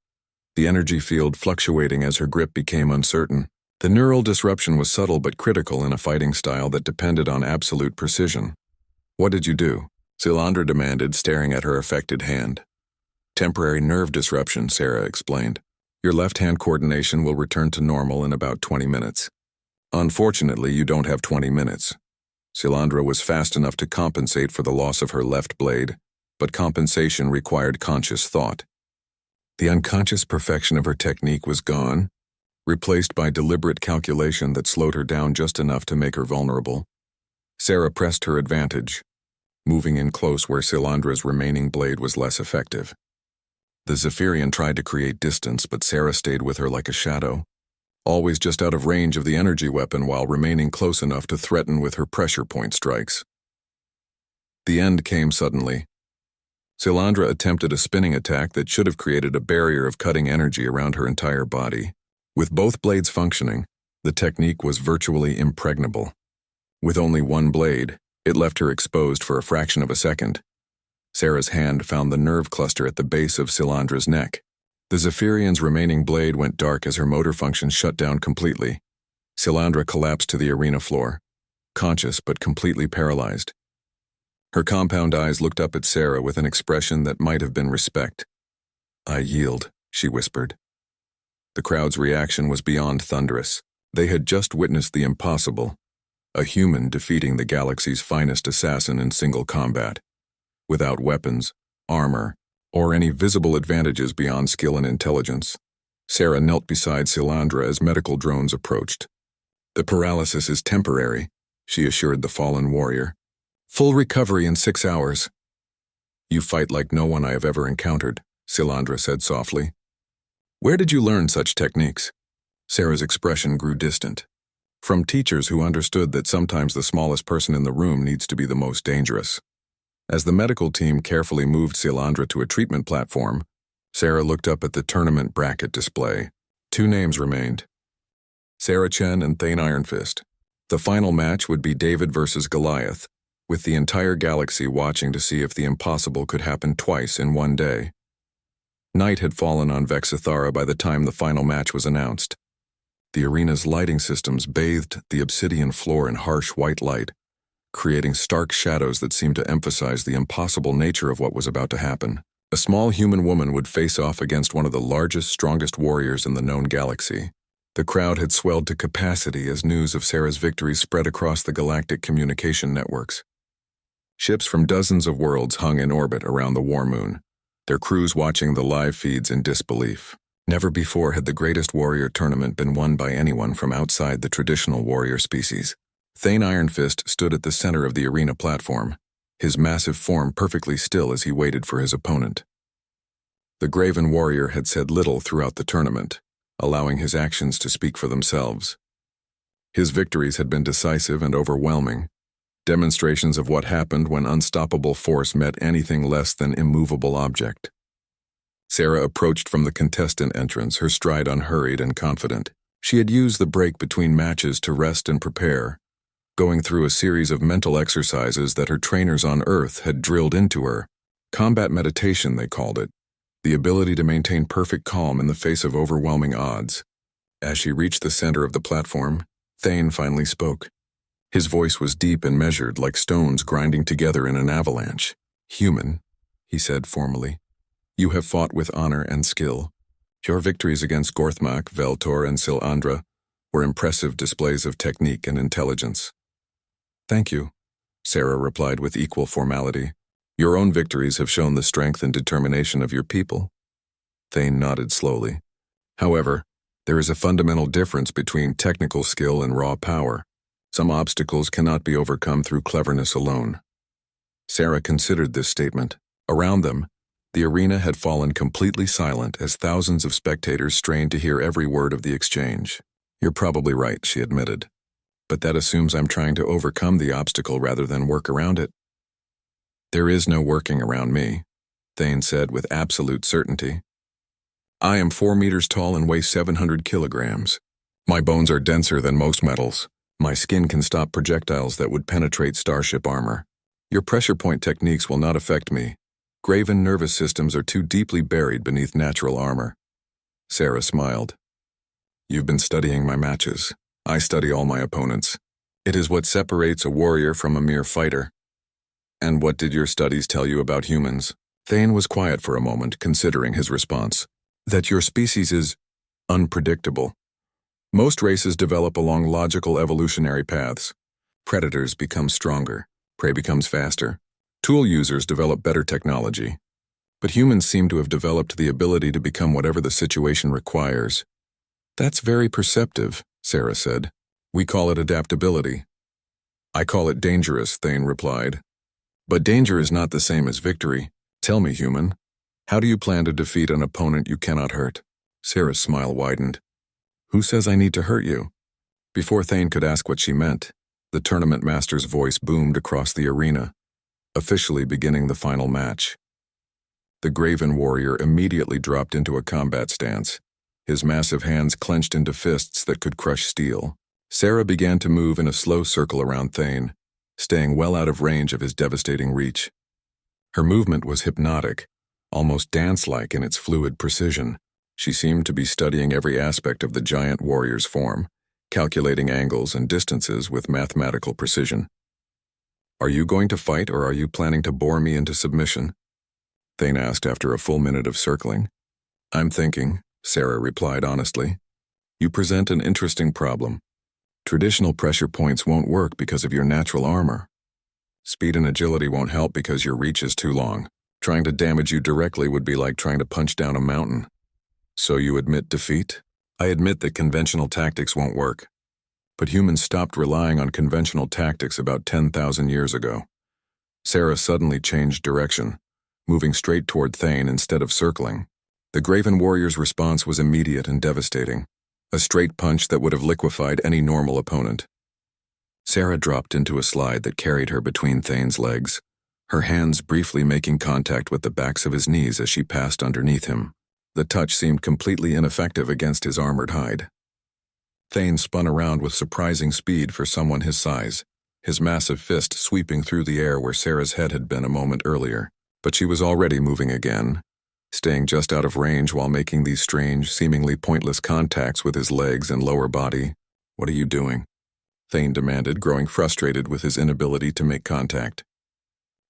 the energy field fluctuating as her grip became uncertain. The neural disruption was subtle but critical in a fighting style that depended on absolute precision. "What did you do?" Silandra demanded, staring at her affected hand. "Temporary nerve disruption," Sarah explained. "Your left-hand coordination will return to normal in about 20 minutes. Unfortunately, you don't have 20 minutes. Silandra was fast enough to compensate for the loss of her left blade, but compensation required conscious thought. The unconscious perfection of her technique was gone, replaced by deliberate calculation that slowed her down just enough to make her vulnerable. Sarah pressed her advantage, moving in close where Silandra's remaining blade was less effective. The Zephyrian tried to create distance, but Sarah stayed with her like a shadow, always just out of range of the energy weapon while remaining close enough to threaten with her pressure point strikes. The end came suddenly. Silandra attempted a spinning attack that should have created a barrier of cutting energy around her entire body. With both blades functioning, the technique was virtually impregnable. With only one blade, it left her exposed for a fraction of a second. Sarah's hand found the nerve cluster at the base of Silandra's neck. The Zephyrian's remaining blade went dark as her motor function shut down completely. Silandra collapsed to the arena floor, conscious but completely paralyzed. Her compound eyes looked up at Sarah with an expression that might have been respect. "I yield," she whispered. The crowd's reaction was beyond thunderous. They had just witnessed the impossible, a human defeating the galaxy's finest assassin in single combat, without weapons, armor, or any visible advantages beyond skill and intelligence. Sarah knelt beside Silandra as medical drones approached. "The paralysis is temporary," she assured the fallen warrior. "Full recovery in 6 hours." "You fight like no one I have ever encountered," Silandra said softly. "Where did you learn such techniques?" Sarah's expression grew distant. "From teachers who understood that sometimes the smallest person in the room needs to be the most dangerous." As the medical team carefully moved Silandra to a treatment platform, Sarah looked up at the tournament bracket display. 2 names remained: Sarah Chen and Thane Ironfist. The final match would be David versus Goliath, with the entire galaxy watching to see if the impossible could happen twice in one day. Night had fallen on Vexithara by the time the final match was announced. The arena's lighting systems bathed the obsidian floor in harsh white light, creating stark shadows that seemed to emphasize the impossible nature of what was about to happen. A small human woman would face off against one of the largest, strongest warriors in the known galaxy. The crowd had swelled to capacity as news of Sarah's victories spread across the galactic communication networks. Ships from dozens of worlds hung in orbit around the war moon, their crews watching the live feeds in disbelief. Never before had the greatest warrior tournament been won by anyone from outside the traditional warrior species. Thane Ironfist stood at the center of the arena platform, his massive form perfectly still as he waited for his opponent. The Graven warrior had said little throughout the tournament, allowing his actions to speak for themselves. His victories had been decisive and overwhelming, demonstrations of what happened when unstoppable force met anything less than immovable object. Sarah approached from the contestant entrance, her stride unhurried and confident. She had used the break between matches to rest and prepare, going through a series of mental exercises that her trainers on Earth had drilled into her. Combat meditation, they called it, the ability to maintain perfect calm in the face of overwhelming odds. As she reached the center of the platform, Thane finally spoke. His voice was deep and measured, like stones grinding together in an avalanche. "Human," he said formally, "you have fought with honor and skill. Your victories against Gorthmak, Veltor, and Silandra were impressive displays of technique and intelligence." "Thank you," Sarah replied with equal formality. "Your own victories have shown the strength and determination of your people." Thane nodded slowly. "However, there is a fundamental difference between technical skill and raw power. Some obstacles cannot be overcome through cleverness alone." Sarah considered this statement. Around them, the arena had fallen completely silent as thousands of spectators strained to hear every word of the exchange. "You're probably right," she admitted. "But that assumes I'm trying to overcome the obstacle rather than work around it." "There is no working around me," Thane said with absolute certainty. "I am 4 meters tall and weigh 700 kilograms. My bones are denser than most metals. My skin can stop projectiles that would penetrate starship armor. Your pressure point techniques will not affect me. Graven nervous systems are too deeply buried beneath natural armor. Sarah smiled. You've been studying my matches. I study all my opponents. It is what separates a warrior from a mere fighter. And what did your studies tell you about humans? Thane was quiet for a moment, considering his response. That your species is unpredictable. Most races develop along logical evolutionary paths. Predators become stronger, prey becomes faster. Tool users develop better technology. But humans seem to have developed the ability to become whatever the situation requires. That's very perceptive, Sarah said. We call it adaptability. I call it dangerous, Thane replied. But danger is not the same as victory. Tell me, human, how do you plan to defeat an opponent you cannot hurt? Sarah's smile widened. Who says I need to hurt you? Before Thane could ask what she meant, the tournament master's voice boomed across the arena, officially beginning the final match. The Graven warrior immediately dropped into a combat stance, his massive hands clenched into fists that could crush steel. Sarah began to move in a slow circle around Thane, staying well out of range of his devastating reach. Her movement was hypnotic, almost dance-like in its fluid precision. She seemed to be studying every aspect of the giant warrior's form, calculating angles and distances with mathematical precision. Are you going to fight, or are you planning to bore me into submission? Thane asked after a full minute of circling. I'm thinking, Sarah replied honestly. You present an interesting problem. Traditional pressure points won't work because of your natural armor. Speed and agility won't help because your reach is too long. Trying to damage you directly would be like trying to punch down a mountain. So you admit defeat? I admit that conventional tactics won't work. But humans stopped relying on conventional tactics about 10,000 years ago. Sarah suddenly changed direction, moving straight toward Thane instead of circling. The Graven warrior's response was immediate and devastating, a straight punch that would have liquefied any normal opponent. Sarah dropped into a slide that carried her between Thane's legs, her hands briefly making contact with the backs of his knees as she passed underneath him. The touch seemed completely ineffective against his armored hide. Thane spun around with surprising speed for someone his size, his massive fist sweeping through the air where Sarah's head had been a moment earlier. But she was already moving again, staying just out of range while making these strange, seemingly pointless contacts with his legs and lower body. What are you doing? Thane demanded, growing frustrated with his inability to make contact.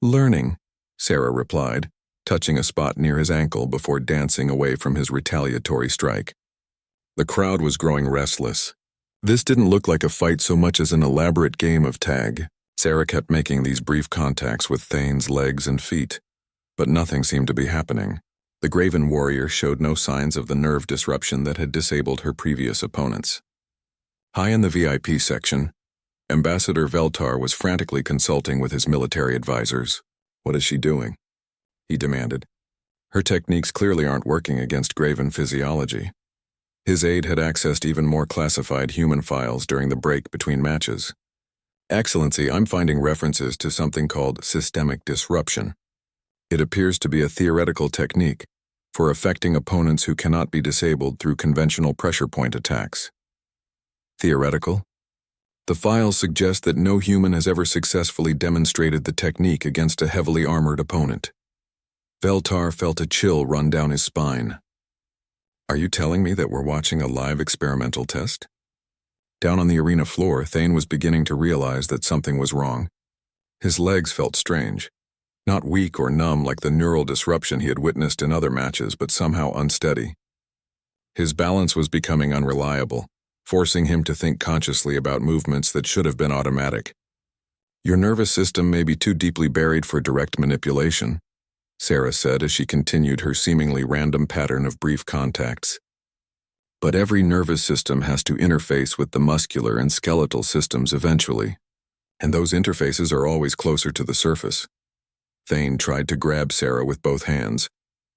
Learning, Sarah replied, touching a spot near his ankle before dancing away from his retaliatory strike. The crowd was growing restless. This didn't look like a fight so much as an elaborate game of tag. Sarah kept making these brief contacts with Thane's legs and feet, but nothing seemed to be happening. The Graven warrior showed no signs of the nerve disruption that had disabled her previous opponents. High in the VIP section, Ambassador Veltar was frantically consulting with his military advisors. What is she doing? He demanded. Her techniques clearly aren't working against Graven physiology. His aide had accessed even more classified human files during the break between matches. Excellency, I'm finding references to something called systemic disruption. It appears to be a theoretical technique for affecting opponents who cannot be disabled through conventional pressure point attacks. Theoretical? The files suggest that no human has ever successfully demonstrated the technique against a heavily armored opponent. Veltar felt a chill run down his spine. Are you telling me that we're watching a live experimental test? Down on the arena floor, Thane was beginning to realize that something was wrong. His legs felt strange. Not weak or numb like the neural disruption he had witnessed in other matches, but somehow unsteady. His balance was becoming unreliable, forcing him to think consciously about movements that should have been automatic. Your nervous system may be too deeply buried for direct manipulation, Sarah said as she continued her seemingly random pattern of brief contacts. But every nervous system has to interface with the muscular and skeletal systems eventually, and those interfaces are always closer to the surface. Thane tried to grab Sarah with both hands,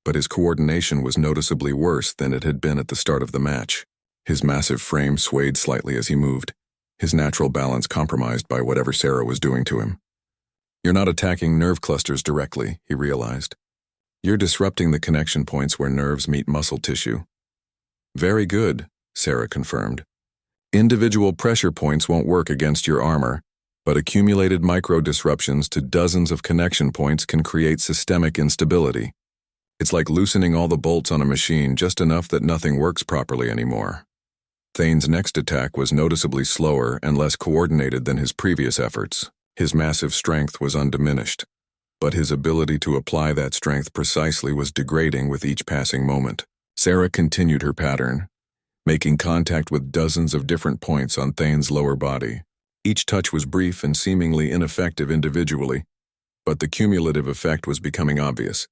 but his coordination was noticeably worse than it had been at the start of the match. His massive frame swayed slightly as he moved, his natural balance compromised by whatever Sarah was doing to him. You're not attacking nerve clusters directly, he realized. You're disrupting the connection points where nerves meet muscle tissue. Very good, Sarah confirmed. Individual pressure points won't work against your armor, But accumulated micro-disruptions to dozens of connection points can create systemic instability. It's like loosening all the bolts on a machine just enough that nothing works properly anymore. Thane's next attack was noticeably slower and less coordinated than his previous efforts. His massive strength was undiminished, but his ability to apply that strength precisely was degrading with each passing moment. Sarah continued her pattern, making contact with dozens of different points on Thane's lower body. Each touch was brief and seemingly ineffective individually, but the cumulative effect was becoming obvious.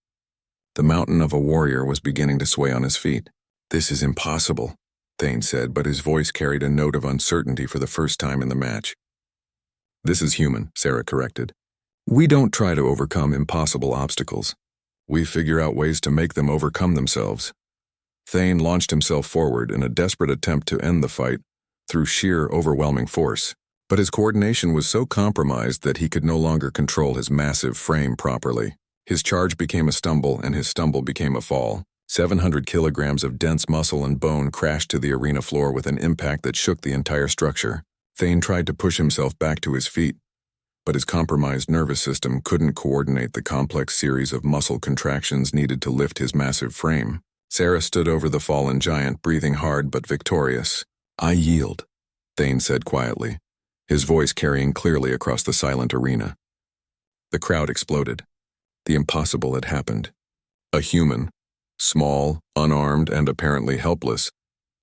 The mountain of a warrior was beginning to sway on his feet. "This is impossible," Thane said, but his voice carried a note of uncertainty for the first time in the match. "This is human," Sarah corrected. "We don't try to overcome impossible obstacles. We figure out ways to make them overcome themselves." Thane launched himself forward in a desperate attempt to end the fight through sheer overwhelming force. But his coordination was so compromised that he could no longer control his massive frame properly. His charge became a stumble, and his stumble became a fall. 700 kilograms of dense muscle and bone crashed to the arena floor with an impact that shook the entire structure. Thane tried to push himself back to his feet, but his compromised nervous system couldn't coordinate the complex series of muscle contractions needed to lift his massive frame. Sarah stood over the fallen giant, breathing hard but victorious. "I yield," Thane said quietly, his voice carrying clearly across the silent arena. The crowd exploded. The impossible had happened. A human, small, unarmed, and apparently helpless,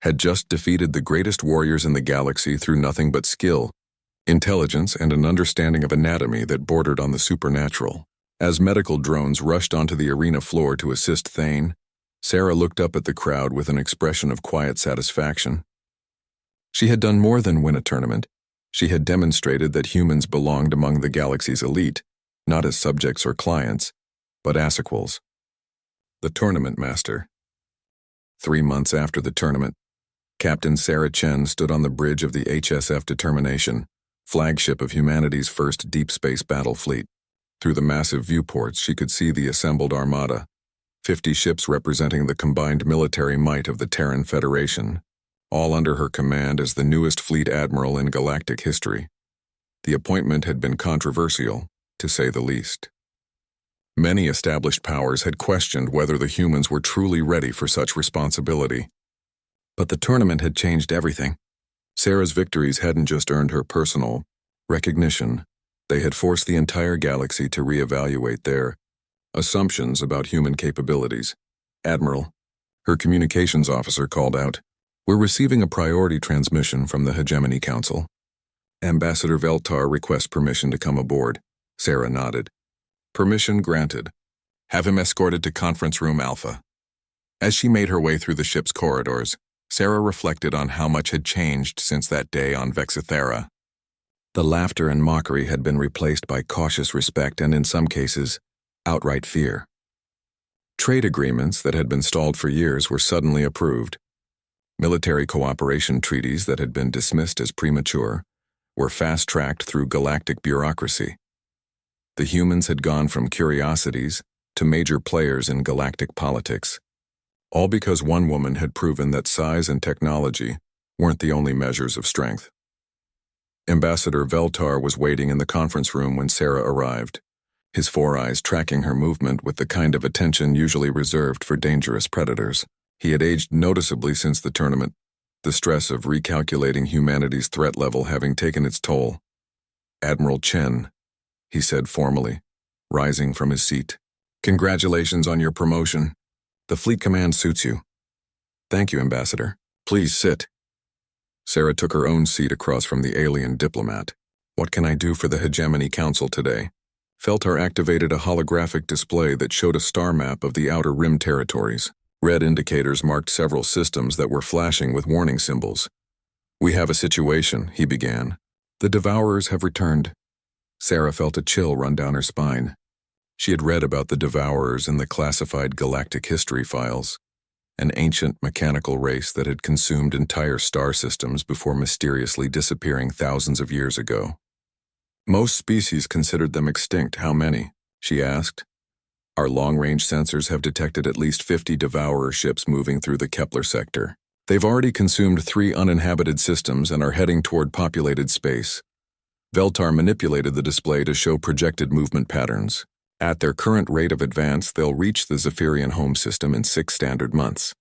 had just defeated the greatest warriors in the galaxy through nothing but skill, intelligence, and an understanding of anatomy that bordered on the supernatural. As medical drones rushed onto the arena floor to assist Thane, Sarah looked up at the crowd with an expression of quiet satisfaction. She had done more than win a tournament. She had demonstrated that humans belonged among the galaxy's elite, not as subjects or clients, but as equals. The Tournament Master. 3 months after the tournament, Captain Sarah Chen stood on the bridge of the HSF Determination, flagship of humanity's first deep space battle fleet. Through the massive viewports, she could see the assembled armada, 50 ships representing the combined military might of the Terran Federation, all under her command as the newest fleet admiral in galactic history. The appointment had been controversial, to say the least. Many established powers had questioned whether the humans were truly ready for such responsibility. But the tournament had changed everything. Sarah's victories hadn't just earned her personal recognition, they had forced the entire galaxy to reevaluate their assumptions about human capabilities. "Admiral," her communications officer called out, "we're receiving a priority transmission from the Hegemony Council. Ambassador Veltar requests permission to come aboard." Sarah nodded. "Permission granted. Have him escorted to Conference Room Alpha." As she made her way through the ship's corridors, Sarah reflected on how much had changed since that day on Vexithera. The laughter and mockery had been replaced by cautious respect and, in some cases, outright fear. Trade agreements that had been stalled for years were suddenly approved. Military cooperation treaties that had been dismissed as premature were fast-tracked through galactic bureaucracy. The humans had gone from curiosities to major players in galactic politics, all because one woman had proven that size and technology weren't the only measures of strength. Ambassador Veltar was waiting in the conference room when Sarah arrived, his 4 eyes tracking her movement with the kind of attention usually reserved for dangerous predators. He had aged noticeably since the tournament, the stress of recalculating humanity's threat level having taken its toll. "Admiral Chen," he said formally, rising from his seat. "Congratulations on your promotion. The fleet command suits you." "Thank you, Ambassador. Please sit." Sarah took her own seat across from the alien diplomat. "What can I do for the Hegemony Council today?" Feltar activated a holographic display that showed a star map of the Outer Rim territories. Red indicators marked several systems that were flashing with warning symbols. "We have a situation," he began. "The Devourers have returned." Sarah felt a chill run down her spine. She had read about the Devourers in the classified galactic history files, an ancient mechanical race that had consumed entire star systems before mysteriously disappearing thousands of years ago. "Most species considered them extinct. How many?" she asked. "Our long-range sensors have detected at least 50 Devourer ships moving through the Kepler sector. They've already consumed 3 uninhabited systems and are heading toward populated space. Veltar manipulated the display to show projected movement patterns. At their current rate of advance, they'll reach the Zephyrian home system in 6 standard months.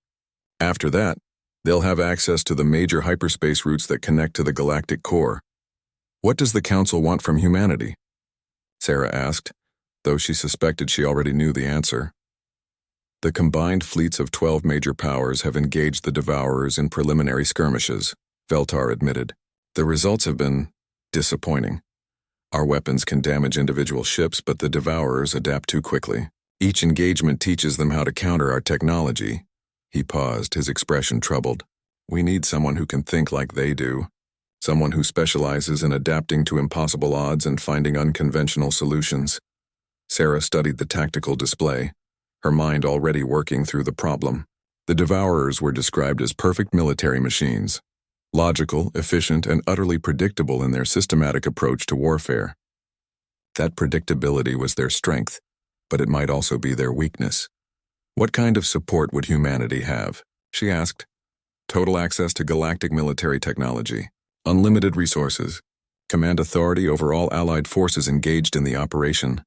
After that, they'll have access to the major hyperspace routes that connect to the galactic core. What does the Council want from humanity? Sarah asked, though she suspected she already knew the answer. The combined fleets of 12 major powers have engaged the Devourers in preliminary skirmishes, Veltar admitted. The results have been disappointing. Our weapons can damage individual ships, but the Devourers adapt too quickly. Each engagement teaches them how to counter our technology. He paused, his expression troubled. We need someone who can think like they do. Someone who specializes in adapting to impossible odds and finding unconventional solutions. Sarah studied the tactical display, her mind already working through the problem. The Devourers were described as perfect military machines. Logical, efficient, and utterly predictable in their systematic approach to warfare. That predictability was their strength, but it might also be their weakness. What kind of support would humanity have? She asked. Total access to galactic military technology, unlimited resources, command authority over all allied forces engaged in the operation.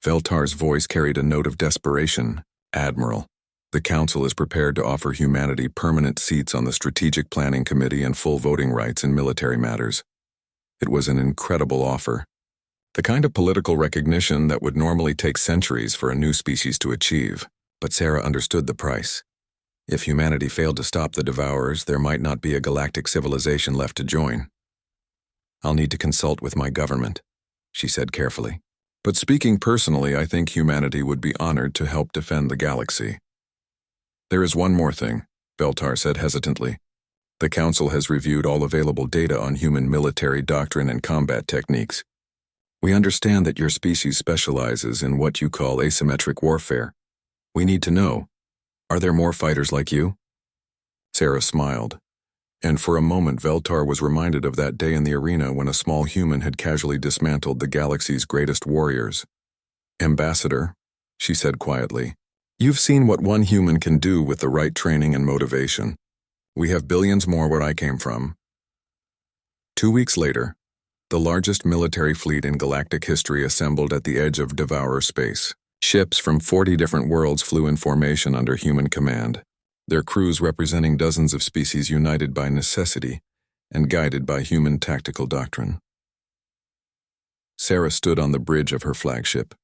Veltar's voice carried a note of desperation. Admiral. The Council is prepared to offer humanity permanent seats on the Strategic Planning Committee and full voting rights in military matters. It was an incredible offer. The kind of political recognition that would normally take centuries for a new species to achieve. But Sarah understood the price. If humanity failed to stop the Devourers, there might not be a galactic civilization left to join. I'll need to consult with my government, she said carefully. But speaking personally, I think humanity would be honored to help defend the galaxy. There is one more thing, Veltar said hesitantly. The Council has reviewed all available data on human military doctrine and combat techniques. We understand that your species specializes in what you call asymmetric warfare. We need to know, are there more fighters like you? Sarah smiled, and for a moment Veltar was reminded of that day in the arena when a small human had casually dismantled the galaxy's greatest warriors. Ambassador, she said quietly, you've seen what one human can do with the right training and motivation. We have billions more where I came from. 2 weeks later, the largest military fleet in galactic history assembled at the edge of Devourer space. Ships from 40 different worlds flew in formation under human command, their crews representing dozens of species united by necessity and guided by human tactical doctrine. Sarah stood on the bridge of her flagship,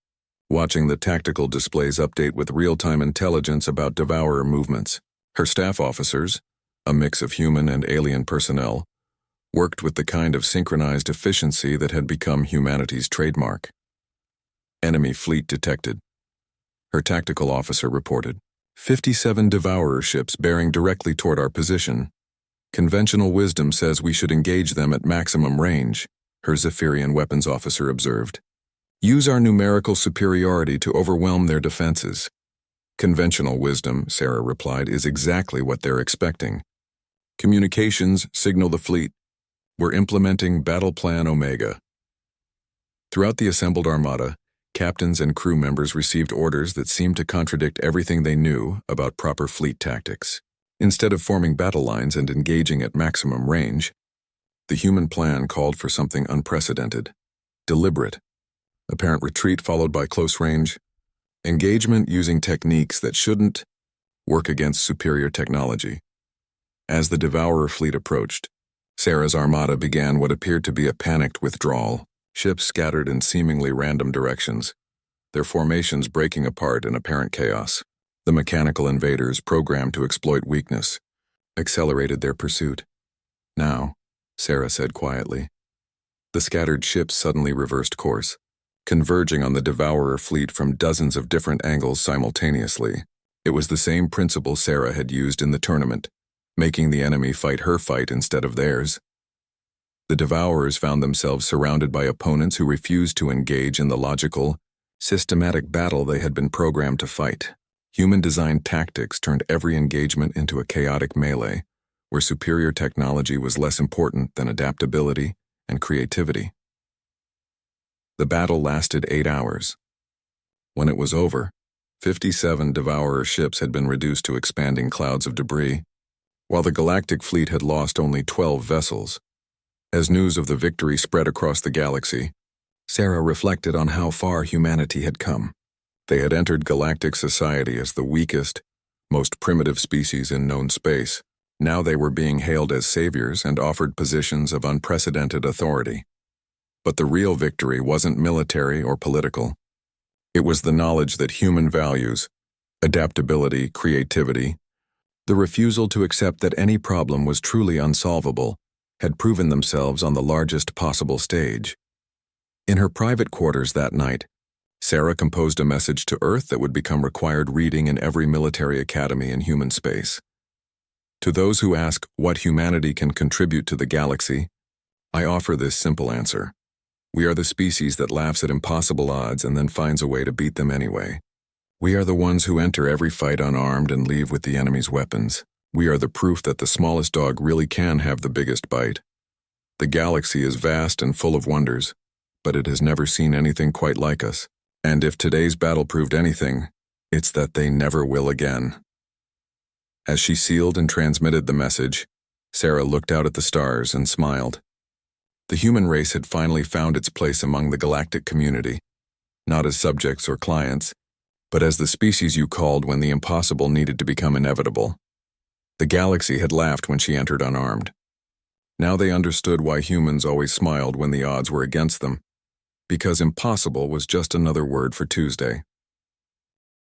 watching the tactical displays update with real-time intelligence about Devourer movements. Her staff officers, a mix of human and alien personnel, worked with the kind of synchronized efficiency that had become humanity's trademark. Enemy fleet detected. Her tactical officer reported. 57 Devourer ships bearing directly toward our position. Conventional wisdom says we should engage them at maximum range, her Zephyrian weapons officer observed. Use our numerical superiority to overwhelm their defenses. Conventional wisdom, Sarah replied, is exactly what they're expecting. Communications, signal the fleet. We're implementing Battle Plan Omega. Throughout the assembled armada, captains and crew members received orders that seemed to contradict everything they knew about proper fleet tactics. Instead of forming battle lines and engaging at maximum range, the human plan called for something unprecedented, deliberate. Apparent retreat followed by close range, engagement using techniques that shouldn't work against superior technology. As the Devourer fleet approached, Sarah's armada began what appeared to be a panicked withdrawal. Ships scattered in seemingly random directions, their formations breaking apart in apparent chaos. The mechanical invaders, programmed to exploit weakness, accelerated their pursuit. Now, Sarah said quietly. The scattered ships suddenly reversed course, converging on the Devourer fleet from dozens of different angles simultaneously. It was the same principle Sarah had used in the tournament, making the enemy fight her fight instead of theirs. The Devourers found themselves surrounded by opponents who refused to engage in the logical, systematic battle they had been programmed to fight. Human-designed tactics turned every engagement into a chaotic melee, where superior technology was less important than adaptability and creativity. The battle lasted 8 hours. When it was over, 57 Devourer ships had been reduced to expanding clouds of debris, while the galactic fleet had lost only 12 vessels. As news of the victory spread across the galaxy, Sarah reflected on how far humanity had come. They had entered galactic society as the weakest, most primitive species in known space. Now they were being hailed as saviors and offered positions of unprecedented authority. But the real victory wasn't military or political. It was the knowledge that human values, adaptability, creativity, the refusal to accept that any problem was truly unsolvable, had proven themselves on the largest possible stage. In her private quarters that night, Sarah composed a message to Earth that would become required reading in every military academy in human space. To those who ask what humanity can contribute to the galaxy, I offer this simple answer. We are the species that laughs at impossible odds and then finds a way to beat them anyway. We are the ones who enter every fight unarmed and leave with the enemy's weapons. We are the proof that the smallest dog really can have the biggest bite. The galaxy is vast and full of wonders, but it has never seen anything quite like us. And if today's battle proved anything, it's that they never will again. As she sealed and transmitted the message, Sarah looked out at the stars and smiled. The human race had finally found its place among the galactic community, not as subjects or clients, but as the species you called when the impossible needed to become inevitable. The galaxy had laughed when she entered unarmed. Now they understood why humans always smiled when the odds were against them, because impossible was just another word for Tuesday.